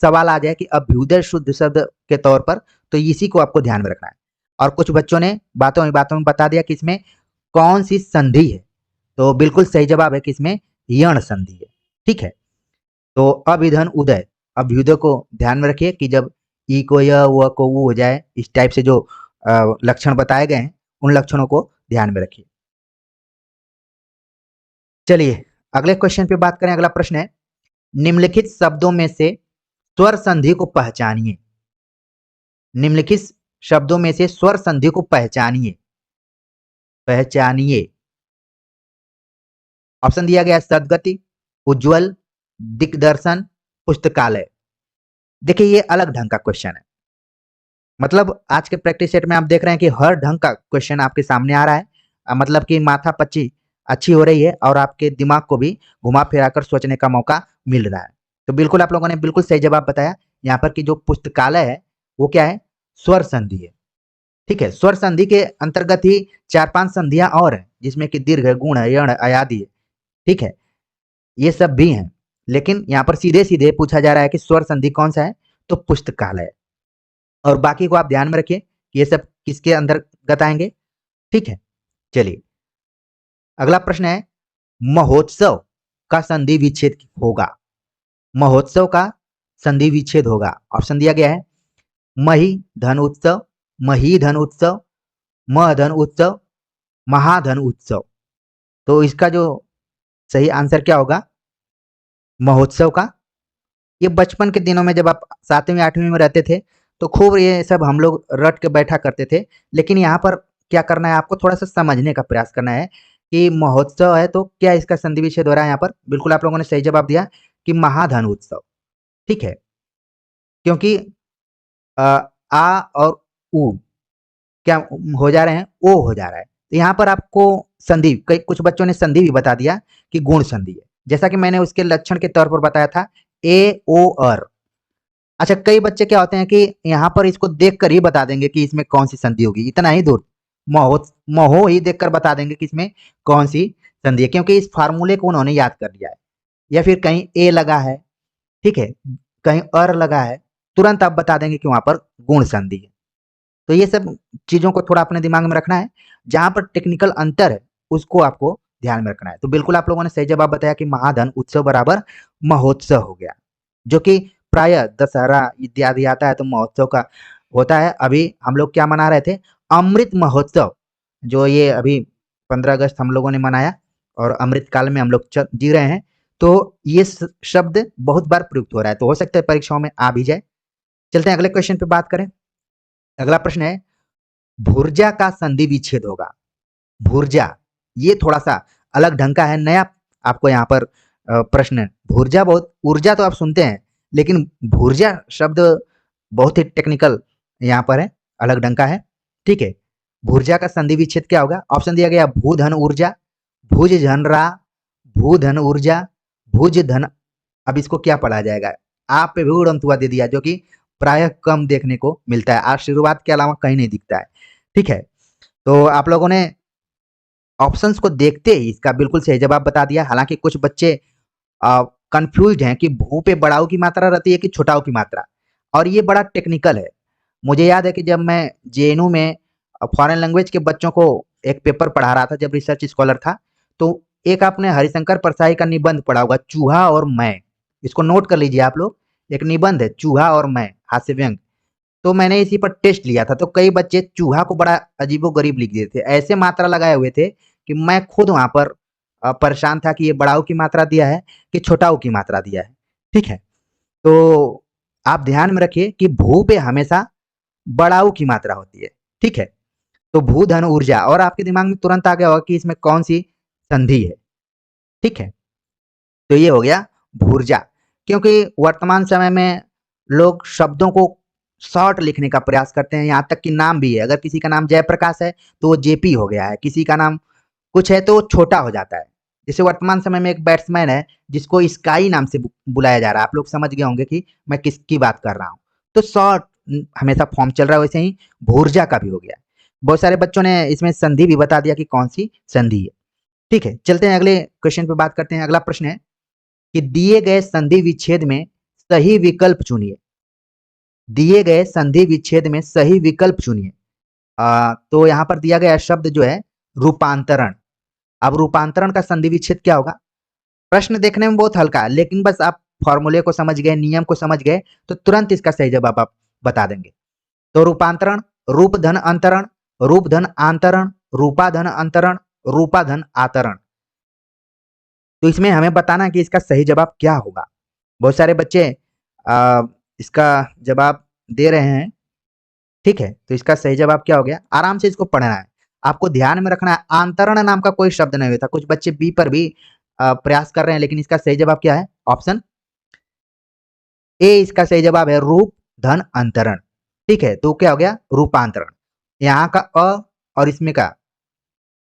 सवाल आ जाए कि अभ्युदय शुद्ध शब्द के तौर पर, तो इसी को आपको ध्यान में रखना है। और कुछ बच्चों ने बातों बातों में बता दिया कि इसमें कौन सी संधि है, तो बिल्कुल सही जवाब है कि इसमें यण संधि है। ठीक है, तो अभिधन उदय, अभ्युदय को ध्यान में रखिए कि जब ई को य, व को उ हो जाए, इस टाइप से जो लक्षण बताए गए हैं उन लक्षणों को ध्यान में रखिए। चलिए अगले क्वेश्चन पे बात करें। अगला प्रश्न है निम्नलिखित शब्दों में से स्वर संधि को पहचानिए। निम्नलिखित शब्दों में से स्वर संधि को पहचानिए। पहचानिए। ऑप्शन दिया गया है सदगति, उज्जवल, दिग्दर्शन, पुस्तकालय। देखिए ये अलग ढंग का क्वेश्चन है। मतलब आज के प्रैक्टिस सेट में आप देख रहे हैं कि हर ढंग का क्वेश्चन आपके सामने आ रहा है। मतलब कि माथा पच्ची अच्छी हो रही है और आपके दिमाग को भी घुमा फिरा कर सोचने का मौका मिल रहा है। तो बिल्कुल आप लोगों ने बिल्कुल सही जवाब बताया। यहाँ पर कि जो पुस्तकालय है वो क्या है? स्वर संधि है। ठीक है, स्वर संधि के अंतर्गत ही 4-5 संधियां और हैं, जिसमें कि दीर्घ है, गुण है, यण, अयादि है। ठीक है, ये सब भी हैं, लेकिन यहाँ पर सीधे सीधे पूछा जा रहा है कि स्वर संधि कौन सा है, तो पुस्तकालय। और बाकी को आप ध्यान में रखिए, ये सब किसके अंतर्गत आएंगे। ठीक है, चलिए अगला प्रश्न है, महोत्सव का संधि विच्छेद होगा। महोत्सव का संधि विच्छेद होगा। ऑप्शन दिया गया है मही धन उत्सव, मही धन उत्सव, महधन उत्सव, महाधन उत्सव। तो इसका जो सही आंसर क्या होगा, महोत्सव का। ये बचपन के दिनों में जब आप 7वीं 8वीं में रहते थे तो खूब ये सब हम लोग रट के बैठा करते थे। लेकिन यहाँ पर क्या करना है, आपको थोड़ा सा समझने का प्रयास करना है कि महोत्सव है तो क्या इसका संधि विच्छेद हो रहा है। यहाँ पर बिल्कुल आप लोगों ने सही जवाब दिया कि महाधन उत्सव। ठीक है, क्योंकि आ और उ क्या हो जा रहे हैं, ओ हो जा रहा है। तो यहाँ पर आपको संधि, कई कुछ बच्चों ने संधि भी बता दिया कि गुण संधि है, जैसा कि मैंने उसके लक्षण के तौर पर बताया था, ए ओ अर। अच्छा, कई बच्चे क्या होते हैं कि यहाँ पर इसको देख कर ही बता देंगे कि इसमें कौन सी संधि होगी, इतना ही दूर महो महो ही देखकर बता देंगे कि इसमें कौन सी संधि है, क्योंकि इस फार्मूले को उन्होंने याद कर लिया है। या फिर कहीं ए लगा है, ठीक है, कहीं अर लगा है, तुरंत आप बता देंगे कि वहां पर गुण संधि है। तो ये सब चीजों को थोड़ा अपने दिमाग में रखना है, जहां पर टेक्निकल अंतर है उसको आपको ध्यान में रखना है। तो बिल्कुल आप लोगों ने सही जवाब बताया कि महाधन उत्सव बराबर महोत्सव हो गया, जो कि प्राय दशहरा इत्यादि आता है तो महोत्सव का होता है। अभी हम लोग क्या मना रहे थे, अमृत महोत्सव, जो ये अभी 15 अगस्त हम लोगों ने मनाया और अमृत काल में हम लोग जी रहे हैं। तो ये शब्द बहुत बार प्रयुक्त हो रहा है, तो हो सकता है परीक्षाओं में आ भी जाए। चलते हैं अगले क्वेश्चन पे बात करें। अगला प्रश्न है, भुर्जा का संधि विच्छेद होगा। भुर्जा, ये थोड़ा सा अलग ढंग का है, नया आपको यहाँ पर प्रश्न। भुर्जा, बहुत ऊर्जा तो आप सुनते हैं, लेकिन भुर्जा शब्द बहुत ही टेक्निकल यहाँ पर है, अलग ढंग का है। ठीक है, भुर्जा का संधि विच्छेद क्या होगा। ऑप्शन दिया गया भू धन ऊर्जा, भुज धन रा, भू धन ऊर्जा, भुज धन। अब इसको क्या पढ़ा जाएगा, आप पे भी उड़ंत हुआ दे दिया, जो कि प्रायः कम देखने को मिलता है, आशीर्वाद के अलावा कहीं नहीं दिखता है। ठीक है, तो आप लोगों ने ऑप्शंस को देखते ही इसका बिल्कुल सही जवाब बता दिया। हालांकि कुछ बच्चे कंफ्यूज हैं कि भू पे बड़ाऊ की मात्रा रहती है कि छोटाऊ की मात्रा, और ये बड़ा टेक्निकल है। मुझे याद है कि जब मैं जेएनयू में फॉरेन लैंग्वेज के बच्चों को एक पेपर पढ़ा रहा था, जब रिसर्च स्कॉलर था, तो एक आपने हरिशंकर परसाई का निबंध पढ़ा होगा, चूहा और मैं। इसको नोट कर लीजिए आप लोग, एक निबंध है चूहा और मैं, हास्य व्यंग। तो मैंने इसी पर टेस्ट लिया था, तो कई बच्चे चूहा को बड़ा अजीबो गरीब लिख दिए थे, ऐसे मात्रा लगाए हुए थे कि मैं खुद वहां पर परेशान था कि ये बड़ाऊ की मात्रा दिया है कि छोटाऊ की मात्रा दिया है। ठीक है, तो आप ध्यान में रखिए कि भू पे हमेशा बड़ाऊ की मात्रा होती है। ठीक है, तो भू धन ऊर्जा, और आपके दिमाग में तुरंत आ गया होगा कि इसमें कौन सी संधि है। ठीक है, तो ये हो गया भूर्जा। क्योंकि वर्तमान समय में लोग शब्दों को शॉर्ट लिखने का प्रयास करते हैं, यहाँ तक कि नाम भी है, अगर किसी का नाम जयप्रकाश है तो वो जेपी हो गया है, किसी का नाम कुछ है तो वो छोटा हो जाता है। जैसे वर्तमान समय में एक बैट्समैन है जिसको स्काई नाम से बुलाया जा रहा है, आप लोग समझ गए होंगे कि मैं किसकी बात कर रहा हूँ। तो शॉर्ट हमेशा फॉर्म चल रहा है, वैसे ही भूर्जा का भी हो गया। बहुत सारे बच्चों ने इसमें संधि भी बता दिया कि कौन सी संधि है। ठीक है, चलते हैं अगले क्वेश्चन पे बात करते हैं। अगला प्रश्न है कि दिए गए संधि विच्छेद में सही विकल्प चुनिए। दिए गए संधि विच्छेद में सही विकल्प चुनिए। तो यहाँ पर दिया गया शब्द जो है रूपांतरण। अब रूपांतरण का संधि विच्छेद क्या होगा। प्रश्न देखने में बहुत हल्का है, लेकिन बस आप फॉर्मूले को समझ गए, नियम को समझ गए, तो तुरंत इसका सही जवाब आप बता देंगे। तो रूपांतरण, रूप धन अंतरण, रूप धन आंतरण, रूपा धन अंतरण, रूपा धन आतरण। तो इसमें हमें बताना है कि इसका सही जवाब क्या होगा। बहुत सारे बच्चे इसका जवाब दे रहे हैं। ठीक है, तो इसका सही जवाब क्या हो गया, आराम से इसको पढ़ना है, आपको ध्यान में रखना है। आंतरण नाम का कोई शब्द नहीं होता। कुछ बच्चे बी पर भी प्रयास कर रहे हैं, लेकिन इसका सही जवाब क्या है, ऑप्शन ए इसका सही जवाब है, रूप धन अंतरण। ठीक है, तो क्या हो गया, रूपांतरण। यहाँ का अ और इसमें का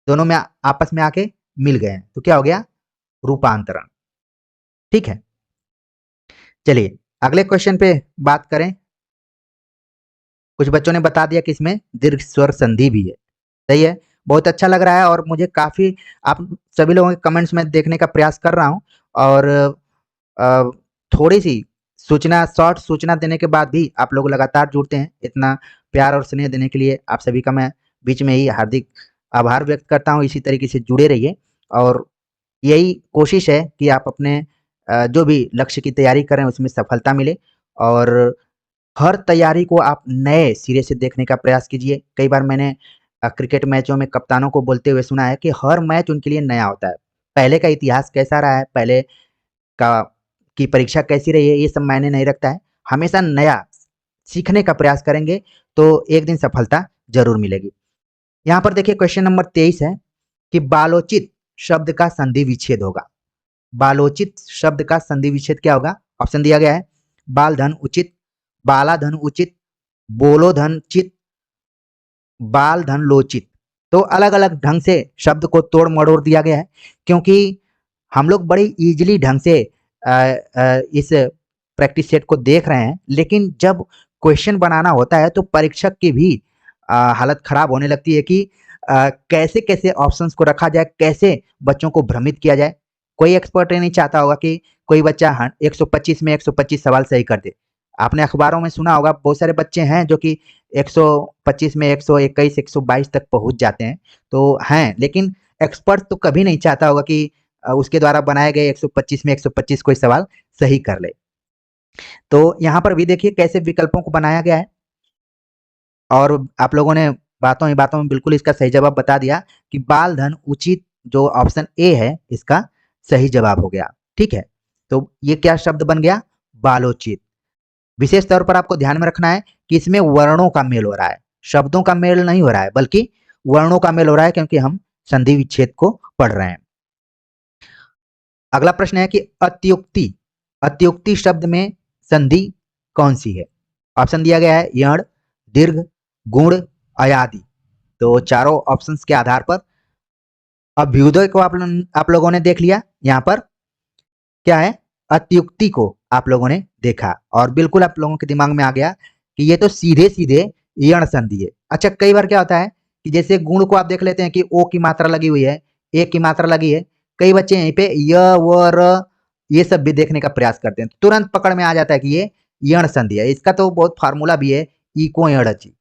दोनों में आपस में आके मिल गए हैं, तो क्या हो गया, रूपांतरण। ठीक है, चलिए अगले क्वेश्चन पे बात करें। कुछ बच्चों ने बता दिया कि इसमें दीर्घ स्वर संधि भी है। सही है, बहुत अच्छा लग रहा है और मुझे काफ़ी आप सभी लोगों के कमेंट्स में देखने का प्रयास कर रहा हूँ और अ, थोड़ी-सी सूचना शॉर्ट सूचना देने के बाद भी आप लोग लगातार जुड़ते हैं। इतना प्यार और स्नेह देने के लिए आप सभी का मैं बीच में ही हार्दिक आभार व्यक्त करता हूँ। इसी तरीके से जुड़े रहिए और यही कोशिश है कि आप अपने जो भी लक्ष्य की तैयारी कर रहे हैं उसमें सफलता मिले और हर तैयारी को आप नए सिरे से देखने का प्रयास कीजिए। कई बार मैंने क्रिकेट मैचों में कप्तानों को बोलते हुए सुना है कि हर मैच उनके लिए नया होता है। पहले का इतिहास कैसा रहा है, पहले का की परीक्षा कैसी रही है, ये सब मायने नहीं रखता है। हमेशा नया सीखने का प्रयास करेंगे तो एक दिन सफलता ज़रूर मिलेगी। यहाँ पर देखिए क्वेश्चन नंबर 23 है कि बालोचित शब्द का संधि विच्छेद होगा। बालोचित शब्द का संधि विच्छेद क्या होगा? ऑप्शन दिया गया है बाल धन उचित, बाला धन उचित, बोलो धन चित, बाल धन लोचित। तो अलग-अलग ढंग से शब्द को तोड़ मरोड़ दिया गया है क्योंकि हम लोग बड़ी इजीली ढंग से इस प्रैक्टिस सेट को देख रहे हैं, लेकिन जब क्वेश्चन बनाना होता है तो परीक्षक की भी हालत खराब होने लगती है कि कैसे-कैसे ऑप्शंस को रखा जाए, कैसे बच्चों को भ्रमित किया जाए। कोई एक्सपर्ट ये नहीं चाहता होगा कि कोई बच्चा 125 में 125 सवाल सही कर दे। आपने अखबारों में सुना होगा बहुत सारे बच्चे हैं जो कि 125 में 121, 122 तक पहुँच जाते हैं, तो हैं, लेकिन एक्सपर्ट तो कभी नहीं चाहता होगा कि उसके द्वारा बनाए गए 125 में 125 कोई सवाल सही कर ले। तो यहाँ पर भी देखिए कैसे विकल्पों को बनाया गया है और आप लोगों ने बातों ही बातों में बिल्कुल इसका सही जवाब बता दिया कि बाल धन उचित जो ऑप्शन ए है इसका सही जवाब हो गया। ठीक है, तो ये क्या शब्द बन गया? बालोचित। विशेष तौर पर आपको ध्यान में रखना है कि इसमें वर्णों का मेल हो रहा है, शब्दों का मेल नहीं हो रहा है, बल्कि वर्णों का मेल हो रहा है क्योंकि हम संधि विच्छेद को पढ़ रहे हैं। अगला प्रश्न है कि अत्युक्ति, अत्युक्ति शब्द में संधि कौन सी है? ऑप्शन दिया गया है यण, दीर्घ, गुण, अयादि। तो चारों ऑप्शंस के आधार पर अभ्युदय को आप लोगों ने देख लिया। यहाँ पर क्या है? अत्युक्ति को आप लोगों ने देखा और बिल्कुल आप लोगों के दिमाग में आ गया कि ये तो सीधे-सीधे यण संधि है। अच्छा, कई बार क्या होता है कि जैसे गुण को आप देख लेते हैं कि ओ की मात्रा लगी हुई है, ए की मात्रा लगी है। कई बच्चे यहीं पे य, व, र ये सब भी देखने का प्रयास करते हैं। तुरंत पकड़ में आ जाता है कि ये यण संधि है। इसका तो बहुत फार्मूला भी है, ई को यण अचि।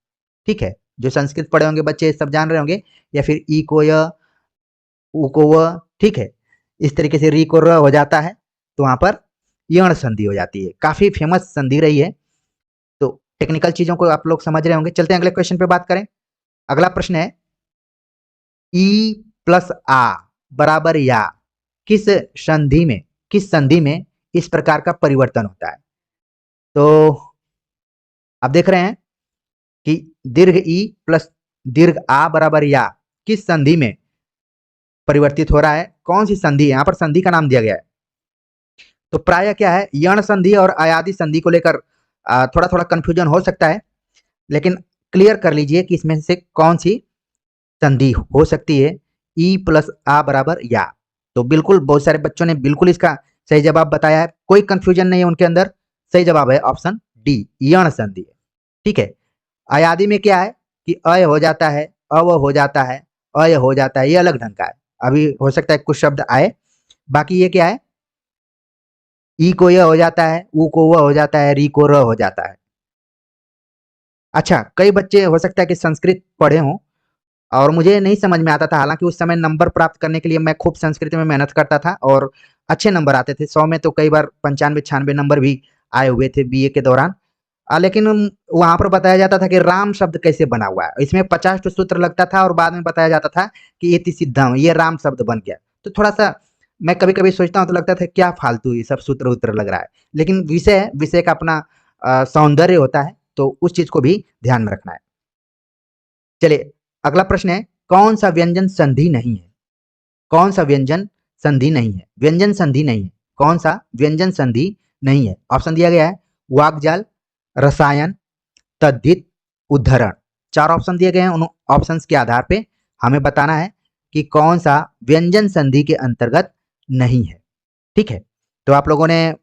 ठीक है? जो संस्कृत पढ़े होंगे बच्चे सब जान रहे होंगे या फिर ई को य, उ को व, ठीक है? इस तरीके से री को र हो जाता है, तो वहाँ पर यण संधि हो जाती है। काफ़ी फेमस संधि रही है, तो टेक्निकल चीज़ों को आप लोग समझ रहे होंगे। चलते हैं अगले क्वेश्चन पे बात करें। अगला प्रश्न है ई प्लस आ बराबर या किस संधि में इस प्रकार का परिवर्तन होता है? तो आप देख रहे हैं कि दीर्घ ई प्लस दीर्घ आ बराबर या किस संधि में परिवर्तित हो रहा है? कौन सी संधि है? यहाँ पर संधि का नाम दिया गया है। तो प्राय क्या है, यण संधि और अयादि संधि को लेकर थोड़ा-थोड़ा कन्फ्यूजन हो सकता है, लेकिन क्लियर कर लीजिए कि इसमें से कौन सी संधि हो सकती है ई प्लस आ बराबर या। तो बिल्कुल बहुत सारे बच्चों ने बिल्कुल इसका सही जवाब बताया है, कोई कंफ्यूजन नहीं है उनके अंदर। सही जवाब है ऑप्शन डी, यण संधि है। ठीक है, अयादि में क्या है कि अय हो जाता है, अव हो जाता है, अय हो जाता है, ये अलग ढंग का है। अभी हो सकता है कुछ शब्द आए, बाकी ये क्या है, ई को य हो जाता है, उ को व हो जाता है, री को र हो जाता है। अच्छा, कई बच्चे हो सकता है कि संस्कृत पढ़े हों और मुझे नहीं समझ में आता था, हालाँकि उस समय नंबर प्राप्त करने के लिए मैं खूब संस्कृत में मेहनत करता था और अच्छे नंबर आते थे। 100 में तो कई बार 95-96 नंबर भी आए हुए थे बीए के दौरान। लेकिन वहाँ पर बताया जाता था कि राम शब्द कैसे बना हुआ है। इसमें 50 ठो सूत्र लगता था और बाद में बताया जाता था कि इति सिद्धम, ये राम शब्द बन गया। तो थोड़ा-सा मैं कभी-कभी सोचता हूँ तो लगता था क्या फालतू ये सब सूत्र-वूत्र लग रहा है। लेकिन विषय है, विषय का अपना सौंदर्य होता है, तो उस चीज़ को भी ध्यान में रखना है। चलिए अगला प्रश्न है, कौन सा व्यंजन संधि नहीं है? कौन सा व्यंजन संधि नहीं है? व्यंजन संधि नहीं है। कौन सा व्यंजन संधि नहीं है? ऑप्शन दिया गया है वाक्जाल, रसायन, तद्धित, उद्धरण। 4 ऑप्शन दिए गए हैं। उन ऑप्शंस के आधार पे हमें बताना है कि कौन सा व्यंजन संधि के अंतर्गत नहीं है। ठीक है, तो आप लोगों ने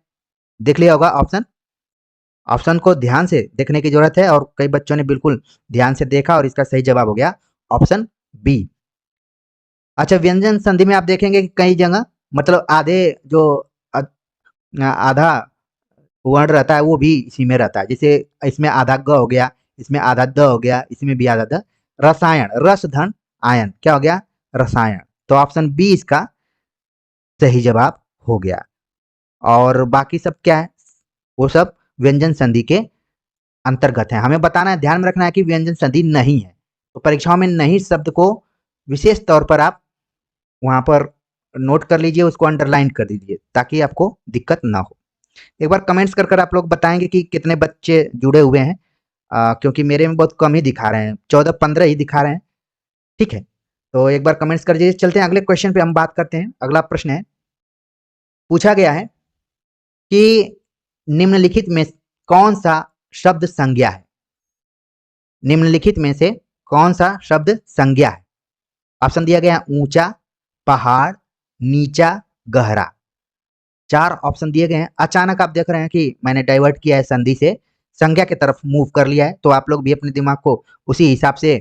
देख लिया होगा ऑप्शन। ऑप्शन को ध्यान से देखने की जरूरत है और कई बच्चों ने बिल्कुल ध्यान से देखा और इसका सही जवाब हो गया ऑप्शन बी। अच्छा, व्यंजन संधि में आप देखेंगे कि कई जगह मतलब आधे जो आधा वर्ण रहता है वो भी इसी में रहता है। जैसे इसमें आधा ग हो गया, इसमें आधा द हो गया, इसमें भी आधा द। रसायन, रस धन आयन, क्या हो गया? रसायन। तो ऑप्शन बी इसका सही जवाब हो गया। और बाकी सब क्या है? वो सब व्यंजन संधि के अंतर्गत है। हमें बताना है, ध्यान में रखना है कि व्यंजन संधि नहीं है। तो परीक्षाओं में नहीं शब्द को विशेष तौर पर आप वहां पर नोट कर लीजिए, उसको अंडरलाइन कर दीजिए ताकि आपको दिक्कत ना हो। एक बार कमेंट्स कर कर आप लोग बताएंगे कि कितने बच्चे जुड़े हुए हैं, क्योंकि मेरे में बहुत कम ही दिखा रहे हैं, 14-15 ही दिखा रहे हैं। ठीक है, तो एक बार कमेंट्स कर दीजिए। चलते हैं अगले क्वेश्चन पे हम बात करते हैं। अगला प्रश्न है, पूछा गया है कि निम्नलिखित में कौन सा शब्द संज्ञा है? निम्नलिखित में से कौन सा शब्द संज्ञा है? ऑप्शन दिया गया है ऊंचा, पहाड़, नीचा, गहरा। 4 ऑप्शन दिए गए हैं। अचानक आप देख रहे हैं कि मैंने डाइवर्ट किया है संधि से, संज्ञा की तरफ मूव कर लिया है, तो आप लोग भी अपने दिमाग को उसी हिसाब से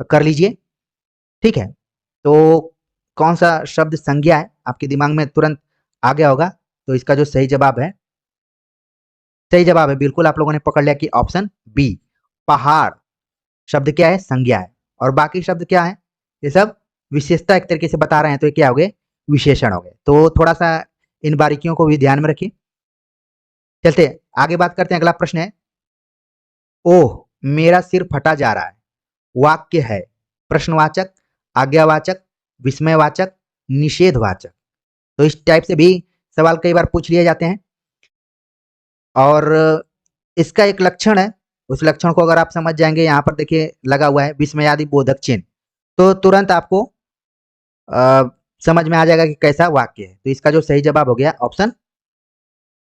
कर लीजिए। ठीक है, तो कौन सा शब्द संज्ञा है आपके दिमाग में तुरंत आ गया होगा। तो इसका जो सही जवाब है, सही जवाब है बिल्कुल आप लोगों ने पकड़ लिया कि ऑप्शन बी, पहाड़ शब्द क्या है? संज्ञा है। और बाकी शब्द क्या है? ये सब विशेषता एक तरीके से बता रहे हैं, तो ये क्या हो गए? विशेषण हो गए। तो थोड़ा सा इन बारीकियों को भी ध्यान में रखिए। चलते आगे बात करते हैं। अगला प्रश्न है, ओह मेरा सिर फटा जा रहा है, वाक्य है प्रश्नवाचक, आज्ञावाचक, विस्मयवाचक, निषेधवाचक। तो इस टाइप से भी सवाल कई बार पूछ लिए जाते हैं। और इसका एक लक्षण है, उस लक्षण को अगर आप समझ जाएंगे, यहाँ पर देखिए लगा हुआ है विस्मयादि बोधक चिन्ह, तो तुरंत आपको समझ में आ जाएगा कि कैसा वाक्य है। तो इसका जो सही जवाब हो गया ऑप्शन,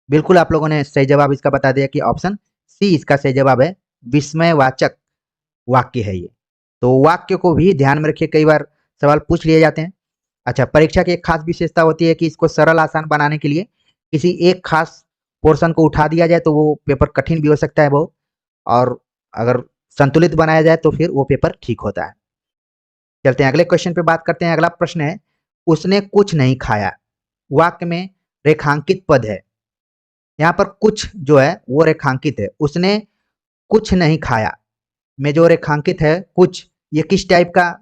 बिल्कुल आप लोगों ने सही जवाब इसका बता दिया कि ऑप्शन सी इसका सही जवाब है, विस्मयवाचक वाक्य है ये। तो वाक्य को भी ध्यान में रखिए, कई बार सवाल पूछ लिए जाते हैं। अच्छा, परीक्षा की एक खास विशेषता होती है कि इसको सरल आसान बनाने के लिए किसी एक खास पोर्शन को उठा दिया जाए तो वो पेपर कठिन भी हो सकता है बहुत, और अगर संतुलित बनाया जाए तो फिर वो पेपर ठीक होता है। चलते हैं अगले क्वेश्चन पे बात करते हैं। अगला प्रश्न है, उसने कुछ नहीं खाया, वाक्य में रेखांकित पद है। यहाँ पर कुछ जो है वो रेखांकित है, उसने कुछ नहीं खाया में जो रेखांकित है कुछ, ये किस टाइप का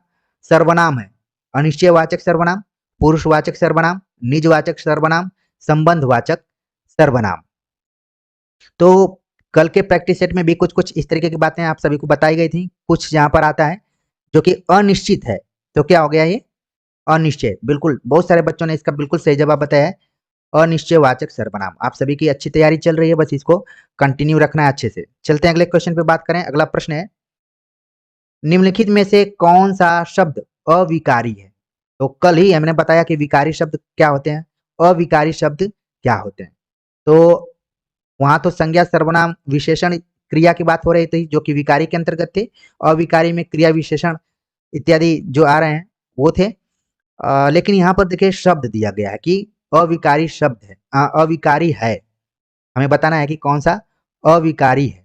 सर्वनाम है? अनिश्चयवाचक सर्वनाम, पुरुषवाचक सर्वनाम, निजवाचक सर्वनाम, संबंधवाचक सर्वनाम। तो कल के प्रैक्टिस सेट में भी कुछ कुछ इस तरीके की बातें आप सभी को बताई गई थी। कुछ यहाँ पर आता है जो कि अनिश्चित है, तो क्या हो गया ये? अनिश्चय। बिल्कुल, बहुत सारे बच्चों ने इसका बिल्कुल सही जवाब बताया है, अनिश्चयवाचक सर्वनाम। आप सभी की अच्छी तैयारी चल रही है, बस इसको कंटिन्यू रखना है अच्छे से। चलते हैं अगले क्वेश्चन पे बात करें। अगला प्रश्न है, निम्नलिखित में से कौन सा शब्द अविकारी है? तो कल ही हमने बताया कि विकारी शब्द क्या होते हैं, अविकारी शब्द क्या होते हैं। तो वहां तो संज्ञा सर्वनाम विशेषण क्रिया की बात हो रही थी जो कि विकारी के अंतर्गत थे। अविकारी में क्रिया विशेषण इत्यादि जो आ रहे हैं वो थे। लेकिन यहाँ पर देखिए शब्द दिया गया है कि अविकारी शब्द है, अविकारी है। हमें बताना है कि कौन सा अविकारी है।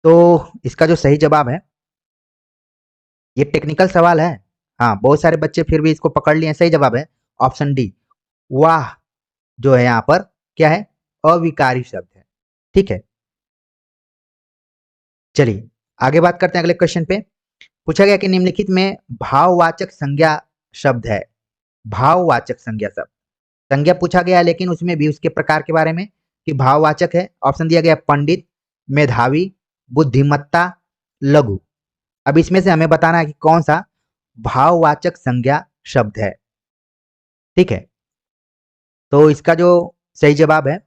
तो इसका जो सही जवाब है, ये टेक्निकल सवाल है, हाँ बहुत सारे बच्चे फिर भी इसको पकड़ लिए। सही जवाब है ऑप्शन डी, वाह जो है यहाँ पर क्या है? अविकारी शब्द है। ठीक है, चलिए आगे बात करते हैं अगले क्वेश्चन पे। पूछा गया कि निम्नलिखित में भाववाचक संज्ञा शब्द है, भाववाचक संज्ञा शब्द। संज्ञा पूछा गया है लेकिन उसमें भी उसके प्रकार के बारे में कि भाववाचक है। ऑप्शन दिया गया पंडित, मेधावी, बुद्धिमत्ता, लघु। अब इसमें से हमें बताना है कि कौन सा भाववाचक संज्ञा शब्द है। ठीक है, तो इसका जो सही जवाब है,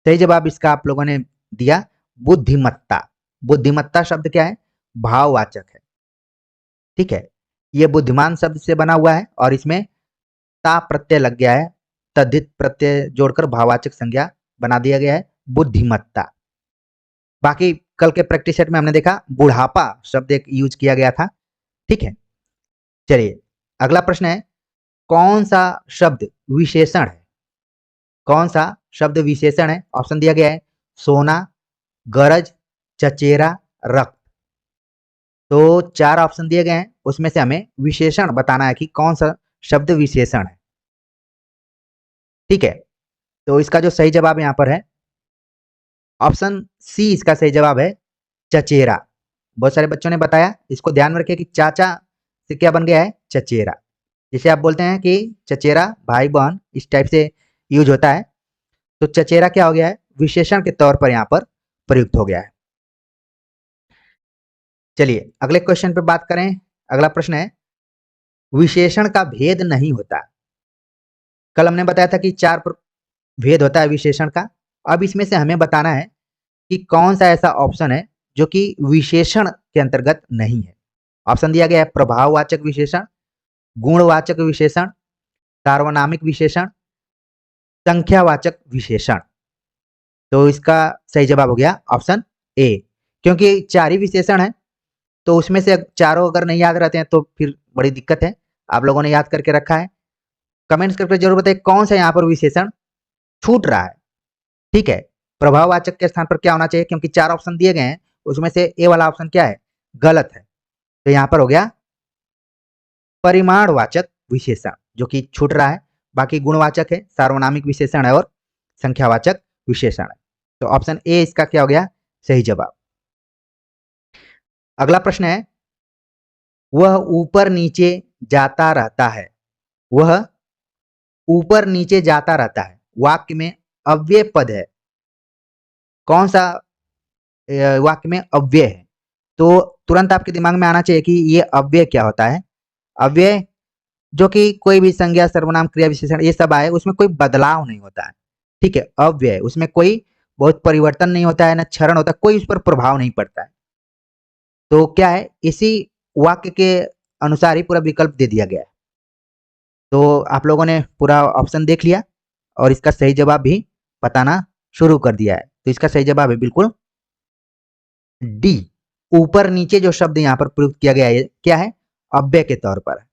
सही जवाब इसका आप लोगों ने दिया बुद्धिमत्ता। बुद्धिमत्ता शब्द क्या है? भाववाचक है। ठीक है, ये बुद्धिमान शब्द से बना हुआ है और इसमें ता प्रत्यय लग गया है, तद्धित प्रत्यय जोड़कर भाववाचक संज्ञा बना दिया गया है बुद्धिमत्ता। बाकी कल के प्रैक्टिस सेट में हमने देखा बुढ़ापा शब्द एक यूज किया गया था। ठीक है, चलिए अगला प्रश्न है, कौन सा शब्द विशेषण है? कौन सा शब्द विशेषण है? ऑप्शन दिया गया है सोना, गरज, चचेरा, रक्त। तो 4 ऑप्शन दिए गए हैं, उसमें से हमें विशेषण बताना है कि कौन सा शब्द विशेषण है। ठीक है, तो इसका जो सही जवाब यहाँ पर है ऑप्शन सी, इसका सही जवाब है चचेरा। बहुत सारे बच्चों ने बताया, इसको ध्यान में रखिए कि चाचा से क्या बन गया है? चचेरा। जिसे आप बोलते हैं कि चचेरा भाई बहन, इस टाइप से यूज होता है। तो चचेरा क्या हो गया है? विशेषण के तौर पर यहाँ पर प्रयुक्त हो गया है। चलिए अगले क्वेश्चन पे बात करें। अगला प्रश्न है विशेषण का भेद नहीं होता। कल हमने बताया था कि 4 भेद होता है विशेषण का। अब इसमें से हमें बताना है कि कौन सा ऐसा ऑप्शन है जो कि विशेषण के अंतर्गत नहीं है। ऑप्शन दिया गया है प्रभाववाचक विशेषण, गुणवाचक विशेषण, सार्वनामिक विशेषण, संख्यावाचक विशेषण। तो इसका सही जवाब हो गया ऑप्शन ए, क्योंकि 4 ही विशेषण है, तो उसमें से चारों अगर नहीं याद रहते हैं तो फिर बड़ी दिक्कत है। आप लोगों ने याद करके रखा है, कमेंट्स करके जरूर बताइए कौन सा यहाँ पर विशेषण छूट रहा है। ठीक है, प्रभाववाचक के स्थान पर क्या होना चाहिए? क्योंकि 4 ऑप्शन दिए गए हैं, उसमें से ए वाला ऑप्शन क्या है? गलत है। तो यहाँ पर हो गया परिमाणवाचक विशेषण जो कि छूट रहा है। बाकी गुणवाचक है, सार्वनामिक विशेषण है और संख्यावाचक विशेषण है। तो ऑप्शन ए इसका क्या हो गया? सही जवाब। अगला प्रश्न है वह ऊपर नीचे जाता रहता है। वह ऊपर नीचे जाता रहता है वाक्य में अव्यय पद है। कौन सा वाक्य में अव्यय है? तो तुरंत आपके दिमाग में आना चाहिए कि ये अव्यय क्या होता है। अव्यय जो कि कोई भी संज्ञा, सर्वनाम, क्रिया, विशेषण ये सब आए, उसमें कोई बदलाव नहीं होता है। ठीक है, अव्यय उसमें कोई बहुत परिवर्तन नहीं होता है, ना क्षरण होता है, कोई उस पर प्रभाव नहीं पड़ता है। तो क्या है, इसी वाक्य के अनुसार ही पूरा विकल्प दे दिया गया है। तो आप लोगों ने पूरा ऑप्शन देख लिया और इसका सही जवाब भी बताना शुरू कर दिया है। तो इसका सही जवाब है बिल्कुल डी। ऊपर नीचे जो शब्द यहाँ पर प्रयुक्त किया गया है क्या है? अव्यय के तौर पर।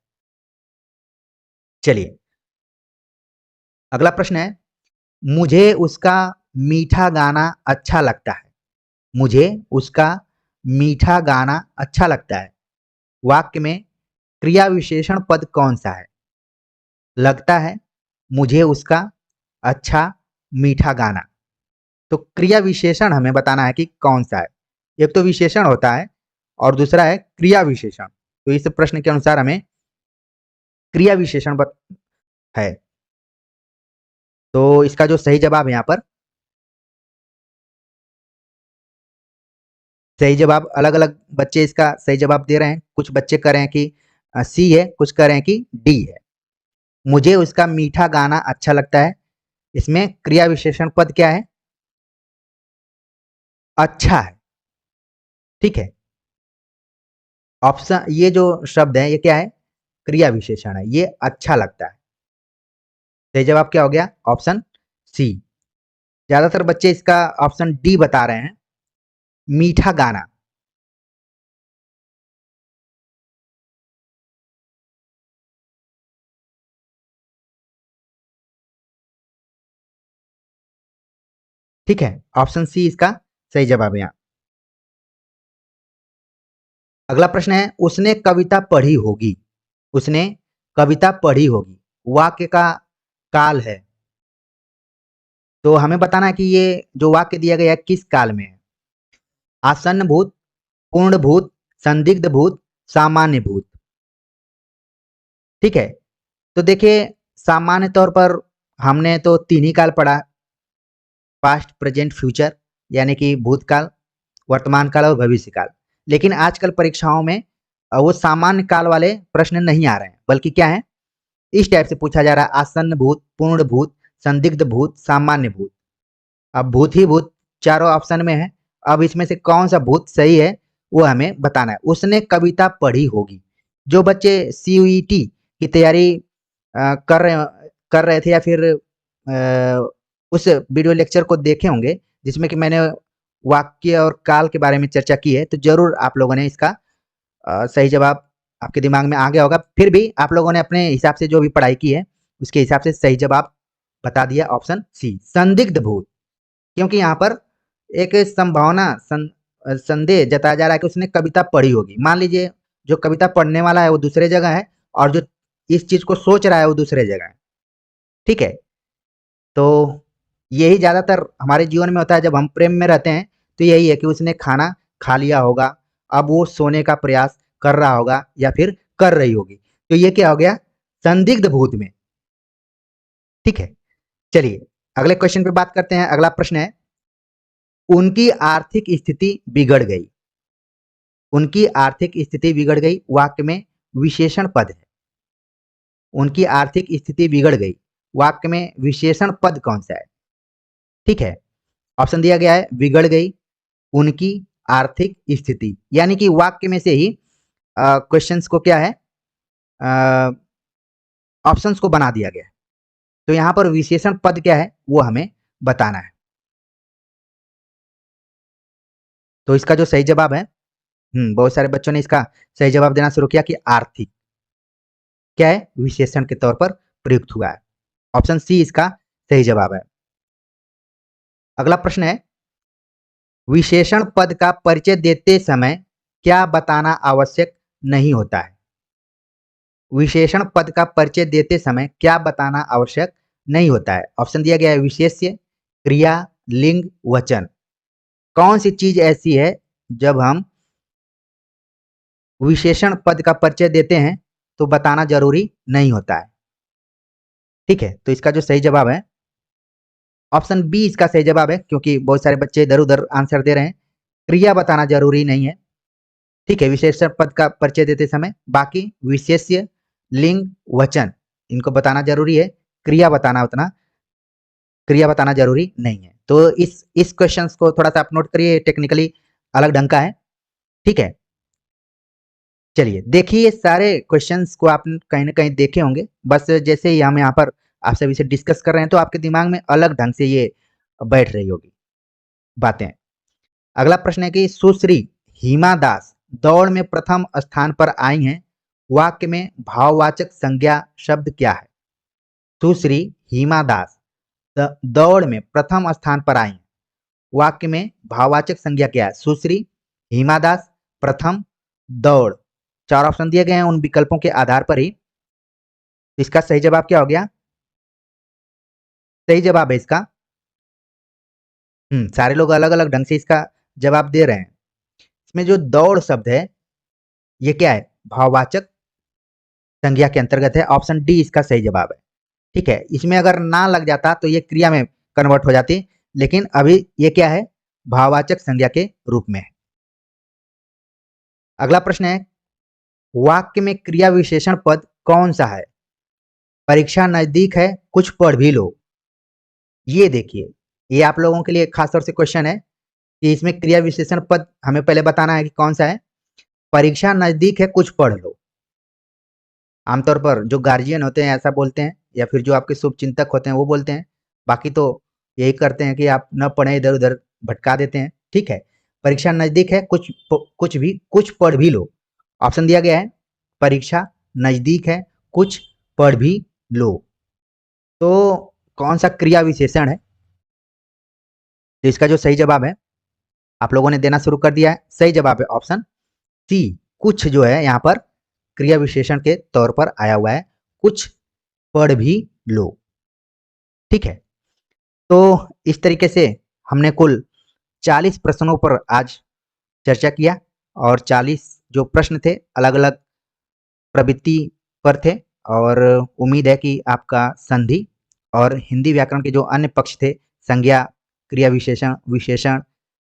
चलिए अगला प्रश्न है मुझे उसका मीठा गाना अच्छा लगता है। मुझे उसका मीठा गाना अच्छा लगता है वाक्य में क्रिया विशेषण पद कौन सा है? लगता है, मुझे उसका, अच्छा, मीठा गाना। तो क्रिया विशेषण हमें बताना है कि कौन सा है। एक तो विशेषण होता है और दूसरा है क्रिया विशेषण। तो इस प्रश्न के अनुसार हमें क्रिया विशेषण है। तो इसका जो सही जवाब है यहाँ पर, सही जवाब अलग अलग बच्चे इसका सही जवाब दे रहे हैं। कुछ बच्चे कह रहे हैं कि सी है, कुछ कह रहे हैं कि डी है। मुझे उसका मीठा गाना अच्छा लगता है, इसमें क्रिया विशेषण पद क्या है? अच्छा है। ठीक है, ऑप्शन ये जो शब्द है ये क्या है? क्रिया विशेषण है, ये अच्छा लगता है। सही जवाब क्या हो गया? Option C. ज्यादातर बच्चे इसका ऑप्शन डी बता रहे हैं, मीठा गाना। ठीक है, ऑप्शन सी इसका सही जवाब है यहाँ। अगला प्रश्न है उसने कविता पढ़ी होगी। उसने कविता पढ़ी होगी वाक्य का काल है। तो हमें बताना है कि ये जो वाक्य दिया गया है किस काल में है। आसन्न भूत, पूर्ण भूत, संदिग्ध भूत, सामान्य भूत। ठीक है, तो देखिए सामान्य तौर पर हमने तो 3 ही काल पढ़ा, पास्ट, प्रेजेंट, फ्यूचर, यानी कि भूतकाल, वर्तमान काल और भविष्य काल। लेकिन आजकल परीक्षाओं में वो सामान्य काल वाले प्रश्न नहीं आ रहे हैं, बल्कि क्या है, इस टाइप से पूछा जा रहा है आसन्न भूत, पूर्ण भूत, संदिग्ध भूत, सामान्य भूत। अब भूत ही भूत चारों ऑप्शन में है। अब इसमें से कौन सा भूत सही है वो हमें बताना है। उसने कविता पढ़ी होगी। जो बच्चे सीयूईटी की तैयारी कर रहे थे या फिर उस वीडियो लेक्चर को देखे होंगे जिसमें कि मैंने वाक्य और काल के बारे में चर्चा की है, तो जरूर आप लोगों ने इसका सही जवाब आपके दिमाग में आ गया होगा। फिर भी आप लोगों ने अपने हिसाब से जो भी पढ़ाई की है उसके हिसाब से सही जवाब बता दिया ऑप्शन सी संदिग्ध भूत, क्योंकि यहाँ पर एक संभावना संदेह जताया जा रहा है कि उसने कविता पढ़ी होगी। मान लीजिए जो कविता पढ़ने वाला है वो दूसरे जगह है और जो इस चीज को सोच रहा है वो दूसरे जगह है। ठीक है, तो यही ज्यादातर हमारे जीवन में होता है जब हम प्रेम में रहते हैं, तो यही है कि उसने खाना खा लिया होगा, अब वो सोने का प्रयास कर रहा होगा या फिर कर रही होगी, तो ये क्या हो गया, संदिग्ध भूत में। ठीक है, चलिए अगले क्वेश्चन पे बात करते हैं। अगला प्रश्न है, उनकी आर्थिक स्थिति बिगड़ गई। उनकी आर्थिक स्थिति बिगड़ गई वाक्य में विशेषण पद है। उनकी आर्थिक स्थिति बिगड़ गई वाक्य में विशेषण पद कौन सा है? ठीक है, ऑप्शन दिया गया है बिगड़ गई, उनकी आर्थिक स्थिति, यानी कि वाक्य में से ही क्वेश्चंस को क्या है, ऑप्शंस को बना दिया गया है। तो यहां पर विशेषण पद क्या है वो हमें बताना है। तो इसका जो सही जवाब है, बहुत सारे बच्चों ने इसका सही जवाब देना शुरू किया कि आर्थिक क्या है, विशेषण के तौर पर प्रयुक्त हुआ है। ऑप्शन सी इसका सही जवाब है। अगला प्रश्न है, विशेषण पद का परिचय देते समय क्या बताना आवश्यक नहीं होता है? विशेषण पद का परिचय देते समय क्या बताना आवश्यक नहीं होता है? ऑप्शन दिया गया है विशेष्य, क्रिया, लिंग, वचन। कौन सी चीज ऐसी है जब हम विशेषण पद का परिचय देते हैं तो बताना जरूरी नहीं होता है? ठीक है, तो इसका जो सही जवाब है ऑप्शन बी इसका सही जवाब है, क्योंकि बहुत सारे बच्चे इधर उधर आंसर दे रहे हैं। क्रिया बताना जरूरी नहीं है। ठीक है, विशेषण पद का परिचय देते समय, बाकी विशेष्य, लिंग, वचन इनको बताना जरूरी है, क्रिया बताना जरूरी नहीं है। तो इस क्वेश्चन को थोड़ा सा आप नोट करिए, टेक्निकली अलग ढंग का है। ठीक है, चलिए देखिए सारे क्वेश्चंस को आप कहीं ना कहीं देखे होंगे, बस जैसे ही हम यहाँ पर आप सभी से डिस्कस कर रहे हैं तो आपके दिमाग में अलग ढंग से ये बैठ रही होगी बातें। अगला प्रश्न है कि सुश्री हिमा दास दौड़ में प्रथम स्थान पर आई हैं, वाक्य में भाववाचक संज्ञा शब्द क्या है? सुश्री हिमा दास दौड़ में प्रथम स्थान पर आई, वाक्य में भाववाचक संज्ञा क्या है? सुश्री, हिमा दास, प्रथम, दौड़। चार ऑप्शन दिए गए हैं, उन विकल्पों के आधार पर ही इसका सही जवाब क्या हो गया? सही जवाब है इसका, सारे लोग अलग अलग ढंग से इसका जवाब दे रहे हैं। इसमें जो दौड़ शब्द है ये क्या है? भाववाचक संज्ञा के अंतर्गत है। ऑप्शन डी इसका सही जवाब है। ठीक है, इसमें अगर ना लग जाता तो ये क्रिया में कन्वर्ट हो जाती, लेकिन अभी ये क्या है? भाववाचक संज्ञा के रूप में है। अगला प्रश्न है, वाक्य में क्रिया विशेषण पद कौन सा है? परीक्षा नजदीक है, कुछ पढ़ भी लो। ये देखिए, ये आप लोगों के लिए खास तौर से क्वेश्चन है कि इसमें क्रिया विशेषण पद हमें पहले बताना है कि कौन सा है। परीक्षा नजदीक है, कुछ पढ़ लो। आमतौर पर जो गार्जियन होते हैं ऐसा बोलते हैं, या फिर जो आपके शुभ चिंतक होते हैं वो बोलते हैं। बाकी तो यही करते हैं कि आप न पढ़े, इधर उधर भटका देते हैं। ठीक है, परीक्षा नजदीक है, कुछ पढ़ भी लो। ऑप्शन दिया गया है परीक्षा नजदीक है, कुछ पढ़ भी लो। तो कौन सा क्रिया विशेषण है? तो इसका जो सही जवाब है, आप लोगों ने देना शुरू कर दिया है। सही जवाब है ऑप्शन सी, कुछ जो है यहाँ पर क्रिया विशेषण के तौर पर आया हुआ है, कुछ पढ़ भी लो। ठीक है, तो इस तरीके से हमने कुल 40 प्रश्नों पर आज चर्चा किया, और 40 जो प्रश्न थे अलग अलग प्रवृत्ति पर थे, और उम्मीद है कि आपका संधि और हिंदी व्याकरण के जो अन्य पक्ष थे, संज्ञा, क्रिया विशेषण, विशेषण,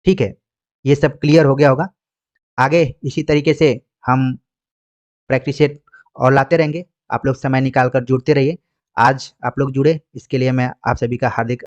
ठीक है, ये सब क्लियर हो गया होगा। आगे इसी तरीके से हम प्रैक्टिस सेट और लाते रहेंगे। आप लोग समय निकाल कर जुड़ते रहिए। आज आप लोग जुड़े इसके लिए मैं आप सभी का हार्दिक